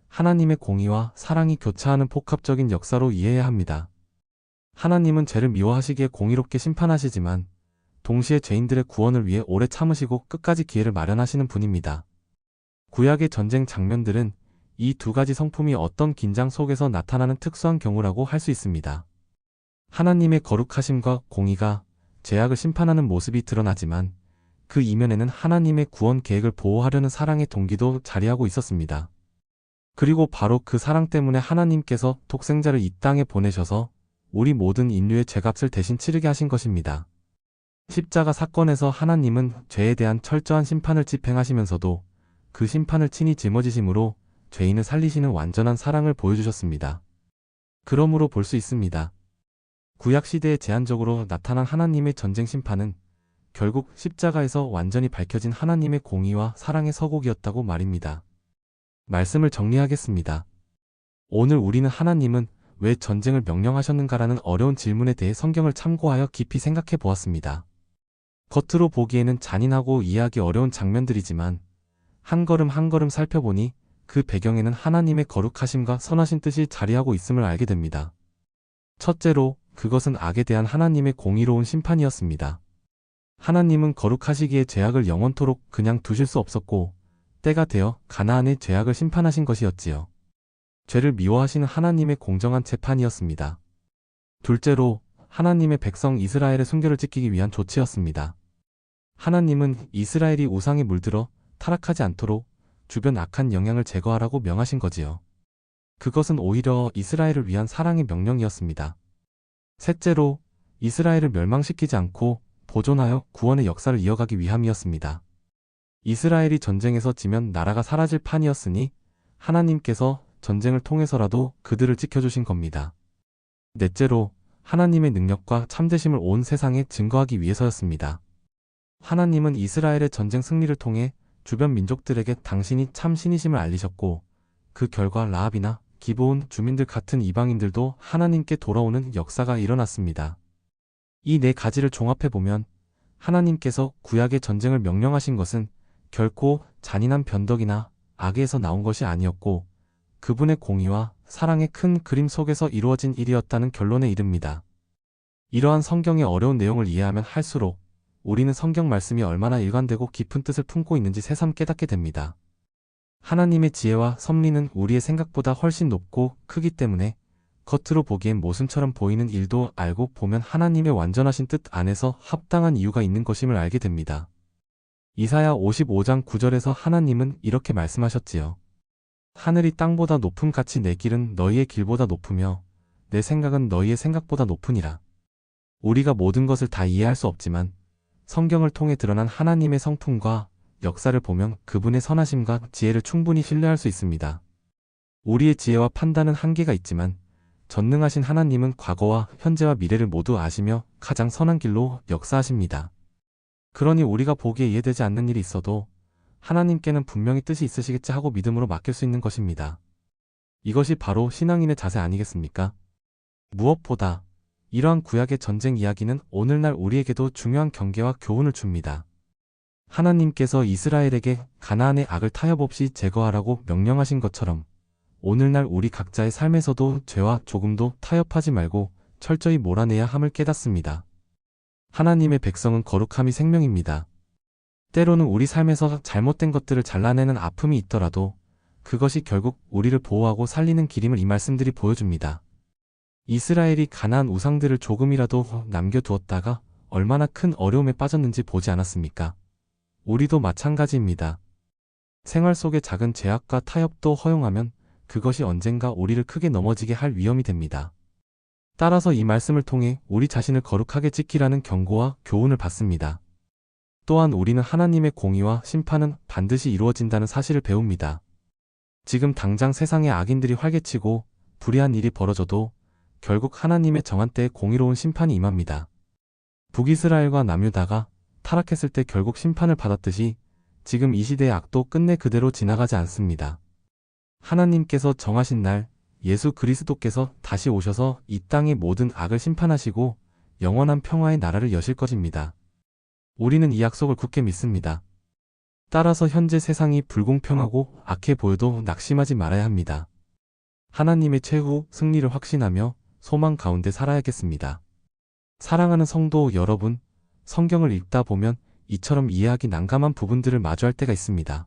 하나님의 공의와 사랑이 교차하는 복합적인 역사로 이해해야 합니다. 하나님은 죄를 미워하시기에 공의롭게 심판하시지만 동시에 죄인들의 구원을 위해 오래 참으시고 끝까지 기회를 마련하시는 분입니다. 구약의 전쟁 장면들은 이 두 가지 성품이 어떤 긴장 속에서 나타나는 특수한 경우라고 할 수 있습니다. 하나님의 거룩하심과 공의가 죄악을 심판하는 모습이 드러나지만 그 이면에는 하나님의 구원 계획을 보호하려는 사랑의 동기도 자리하고 있었습니다. 그리고 바로 그 사랑 때문에 하나님께서 독생자를 이 땅에 보내셔서 우리 모든 인류의 죄값을 대신 치르게 하신 것입니다. 십자가 사건에서 하나님은 죄에 대한 철저한 심판을 집행하시면서도 그 심판을 친히 짊어지심으로 죄인을 살리시는 완전한 사랑을 보여주셨습니다. 그러므로 볼 수 있습니다. 구약시대에 제한적으로 나타난 하나님의 전쟁 심판은 결국 십자가에서 완전히 밝혀진 하나님의 공의와 사랑의 서곡이었다고 말입니다. 말씀을 정리하겠습니다. 오늘 우리는 하나님은 왜 전쟁을 명령하셨는가라는 어려운 질문에 대해 성경을 참고하여 깊이 생각해 보았습니다. 겉으로 보기에는 잔인하고 이해하기 어려운 장면들이지만 한 걸음 한 걸음 살펴보니 그 배경에는 하나님의 거룩하심과 선하신 뜻이 자리하고 있음을 알게 됩니다. 첫째로 그것은 악에 대한 하나님의 공의로운 심판이었습니다. 하나님은 거룩하시기에 죄악을 영원토록 그냥 두실 수 없었고 때가 되어 가나안의 죄악을 심판하신 것이었지요. 죄를 미워하시는 하나님의 공정한 재판이었습니다. 둘째로 하나님의 백성 이스라엘의 순교를 지키기 위한 조치였습니다. 하나님은 이스라엘이 우상에 물들어 타락하지 않도록 주변 악한 영향을 제거하라고 명하신 거지요. 그것은 오히려 이스라엘을 위한 사랑의 명령이었습니다. 셋째로 이스라엘을 멸망시키지 않고 보존하여 구원의 역사를 이어가기 위함이었습니다. 이스라엘이 전쟁에서 지면 나라가 사라질 판이었으니 하나님께서 전쟁을 통해서라도 그들을 지켜주신 겁니다. 넷째로 하나님의 능력과 참되심을 온 세상에 증거하기 위해서였습니다. 하나님은 이스라엘의 전쟁 승리를 통해 주변 민족들에게 당신이 참 신이심을 알리셨고 그 결과 라합이나 기브온 주민들 같은 이방인들도 하나님께 돌아오는 역사가 일어났습니다. 이 네 가지를 종합해보면 하나님께서 구약의 전쟁을 명령하신 것은 결코 잔인한 변덕이나 악에서 나온 것이 아니었고 그분의 공의와 사랑의 큰 그림 속에서 이루어진 일이었다는 결론에 이릅니다. 이러한 성경의 어려운 내용을 이해하면 할수록 우리는 성경 말씀이 얼마나 일관되고 깊은 뜻을 품고 있는지 새삼 깨닫게 됩니다. 하나님의 지혜와 섭리는 우리의 생각보다 훨씬 높고 크기 때문에 겉으로 보기엔 모순처럼 보이는 일도 알고 보면 하나님의 완전하신 뜻 안에서 합당한 이유가 있는 것임을 알게 됩니다. 이사야 55장 9절에서 하나님은 이렇게 말씀하셨지요. 하늘이 땅보다 높음 같이 내 길은 너희의 길보다 높으며 내 생각은 너희의 생각보다 높으니라. 우리가 모든 것을 다 이해할 수 없지만 성경을 통해 드러난 하나님의 성품과 역사를 보면 그분의 선하심과 지혜를 충분히 신뢰할 수 있습니다. 우리의 지혜와 판단은 한계가 있지만 전능하신 하나님은 과거와 현재와 미래를 모두 아시며 가장 선한 길로 역사하십니다. 그러니 우리가 보기에 이해되지 않는 일이 있어도 하나님께는 분명히 뜻이 있으시겠지 하고 믿음으로 맡길 수 있는 것입니다. 이것이 바로 신앙인의 자세 아니겠습니까? 무엇보다 이러한 구약의 전쟁 이야기는 오늘날 우리에게도 중요한 경계와 교훈을 줍니다. 하나님께서 이스라엘에게 가나안의 악을 타협 없이 제거하라고 명령하신 것처럼 오늘날 우리 각자의 삶에서도 죄와 조금도 타협하지 말고 철저히 몰아내야 함을 깨닫습니다. 하나님의 백성은 거룩함이 생명입니다. 때로는 우리 삶에서 잘못된 것들을 잘라내는 아픔이 있더라도 그것이 결국 우리를 보호하고 살리는 길임을 이 말씀들이 보여줍니다. 이스라엘이 가나안 우상들을 조금이라도 남겨두었다가 얼마나 큰 어려움에 빠졌는지 보지 않았습니까? 우리도 마찬가지입니다. 생활 속의 작은 죄악과 타협도 허용하면 그것이 언젠가 우리를 크게 넘어지게 할 위험이 됩니다. 따라서 이 말씀을 통해 우리 자신을 거룩하게 지키라는 경고와 교훈을 받습니다. 또한 우리는 하나님의 공의와 심판은 반드시 이루어진다는 사실을 배웁니다. 지금 당장 세상의 악인들이 활개치고 불의한 일이 벌어져도 결국 하나님의 정한 때에 공의로운 심판이 임합니다. 북이스라엘과 남유다가 타락했을 때 결국 심판을 받았듯이 지금 이 시대의 악도 끝내 그대로 지나가지 않습니다. 하나님께서 정하신 날 예수 그리스도께서 다시 오셔서 이 땅의 모든 악을 심판하시고 영원한 평화의 나라를 여실 것입니다. 우리는 이 약속을 굳게 믿습니다. 따라서 현재 세상이 불공평하고 악해 보여도 낙심하지 말아야 합니다. 하나님의 최후 승리를 확신하며 소망 가운데 살아야겠습니다. 사랑하는 성도 여러분, 성경을 읽다 보면 이처럼 이해하기 난감한 부분들을 마주할 때가 있습니다.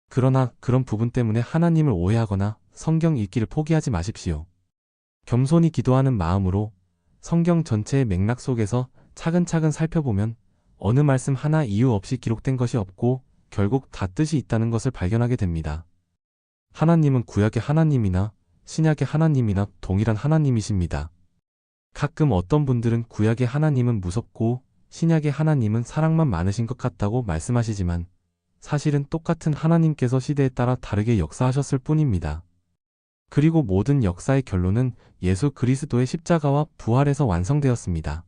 그러나 그런 부분 때문에 하나님을 오해하거나 성경 읽기를 포기하지 마십시오. 겸손히 기도하는 마음으로 성경 전체의 맥락 속에서 차근차근 살펴보면 어느 말씀 하나 이유 없이 기록된 것이 없고 결국 다 뜻이 있다는 것을 발견하게 됩니다. 하나님은 구약의 하나님이나 신약의 하나님이나 동일한 하나님이십니다. 가끔 어떤 분들은 구약의 하나님은 무섭고 신약의 하나님은 사랑만 많으신 것 같다고 말씀하시지만 사실은 똑같은 하나님께서 시대에 따라 다르게 역사하셨을 뿐입니다. 그리고 모든 역사의 결론은 예수 그리스도의 십자가와 부활에서 완성되었습니다.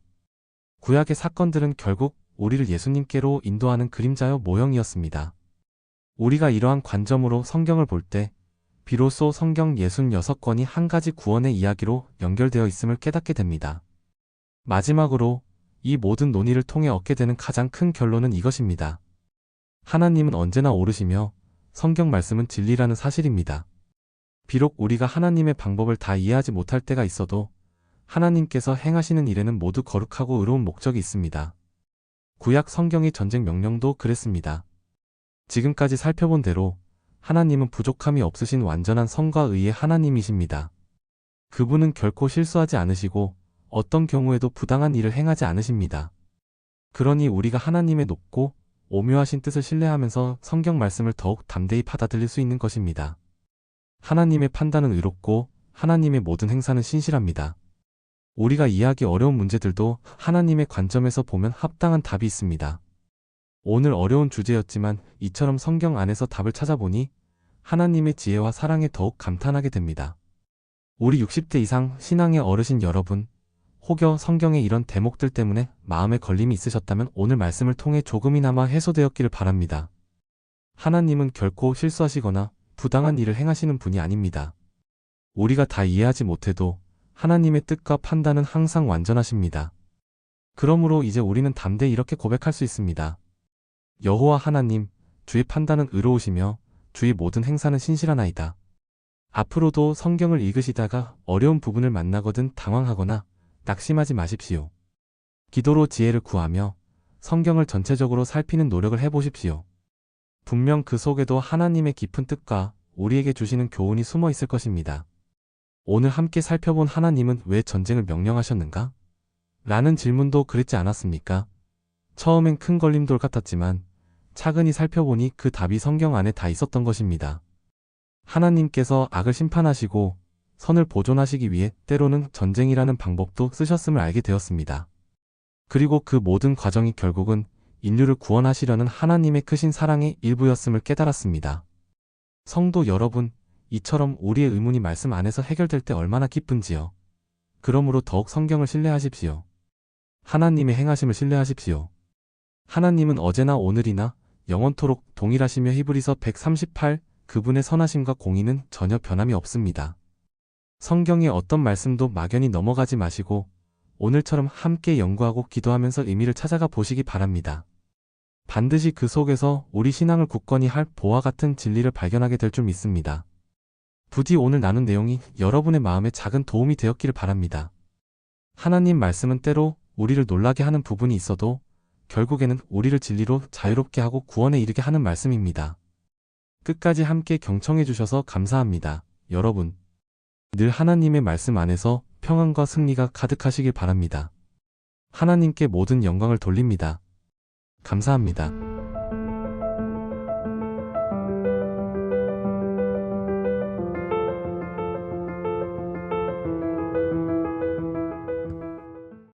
구약의 사건들은 결국 우리를 예수님께로 인도하는 그림자여 모형이었습니다. 우리가 이러한 관점으로 성경을 볼 때 비로소 성경 66권이 한 가지 구원의 이야기로 연결되어 있음을 깨닫게 됩니다. 마지막으로 이 모든 논의를 통해 얻게 되는 가장 큰 결론은 이것입니다. 하나님은 언제나 옳으시며 성경 말씀은 진리라는 사실입니다. 비록 우리가 하나님의 방법을 다 이해하지 못할 때가 있어도 하나님께서 행하시는 일에는 모두 거룩하고 의로운 목적이 있습니다. 구약 성경의 전쟁 명령도 그랬습니다. 지금까지 살펴본 대로 하나님은 부족함이 없으신 완전한 성과 의의 하나님이십니다. 그분은 결코 실수하지 않으시고 어떤 경우에도 부당한 일을 행하지 않으십니다. 그러니 우리가 하나님의 높고 오묘하신 뜻을 신뢰하면서 성경 말씀을 더욱 담대히 받아들일 수 있는 것입니다. 하나님의 판단은 의롭고 하나님의 모든 행사는 신실합니다. 우리가 이해하기 어려운 문제들도 하나님의 관점에서 보면 합당한 답이 있습니다. 오늘 어려운 주제였지만 이처럼 성경 안에서 답을 찾아보니 하나님의 지혜와 사랑에 더욱 감탄하게 됩니다. 우리 60대 이상 신앙의 어르신 여러분, 혹여 성경의 이런 대목들 때문에 마음에 걸림이 있으셨다면 오늘 말씀을 통해 조금이나마 해소되었기를 바랍니다. 하나님은 결코 실수하시거나 부당한 일을 행하시는 분이 아닙니다. 우리가 다 이해하지 못해도 하나님의 뜻과 판단은 항상 완전하십니다. 그러므로 이제 우리는 담대히 이렇게 고백할 수 있습니다. 여호와 하나님, 주의 판단은 의로우시며 주의 모든 행사는 신실하나이다. 앞으로도 성경을 읽으시다가 어려운 부분을 만나거든 당황하거나 낙심하지 마십시오. 기도로 지혜를 구하며 성경을 전체적으로 살피는 노력을 해보십시오. 분명 그 속에도 하나님의 깊은 뜻과 우리에게 주시는 교훈이 숨어 있을 것입니다. 오늘 함께 살펴본 하나님은 왜 전쟁을 명령하셨는가? 라는 질문도 그랬지 않았습니까? 처음엔 큰 걸림돌 같았지만 차근히 살펴보니 그 답이 성경 안에 다 있었던 것입니다. 하나님께서 악을 심판하시고 선을 보존하시기 위해 때로는 전쟁이라는 방법도 쓰셨음을 알게 되었습니다. 그리고 그 모든 과정이 결국은 인류를 구원하시려는 하나님의 크신 사랑의 일부였음을 깨달았습니다. 성도 여러분, 이처럼 우리의 의문이 말씀 안에서 해결될 때 얼마나 기쁜지요. 그러므로 더욱 성경을 신뢰하십시오. 하나님의 행하심을 신뢰하십시오. 하나님은 어제나 오늘이나 영원토록 동일하시며 히브리서 138 그분의 선하심과 공의는 전혀 변함이 없습니다. 성경의 어떤 말씀도 막연히 넘어가지 마시고 오늘처럼 함께 연구하고 기도하면서 의미를 찾아가 보시기 바랍니다. 반드시 그 속에서 우리 신앙을 굳건히 할 보화 같은 진리를 발견하게 될 줄 믿습니다. 부디 오늘 나눈 내용이 여러분의 마음에 작은 도움이 되었기를 바랍니다. 하나님 말씀은 때로 우리를 놀라게 하는 부분이 있어도 결국에는 우리를 진리로 자유롭게 하고 구원에 이르게 하는 말씀입니다. 끝까지 함께 경청해 주셔서 감사합니다. 여러분, 늘 하나님의 말씀 안에서 평안과 승리가 가득하시길 바랍니다. 하나님께 모든 영광을 돌립니다. 감사합니다.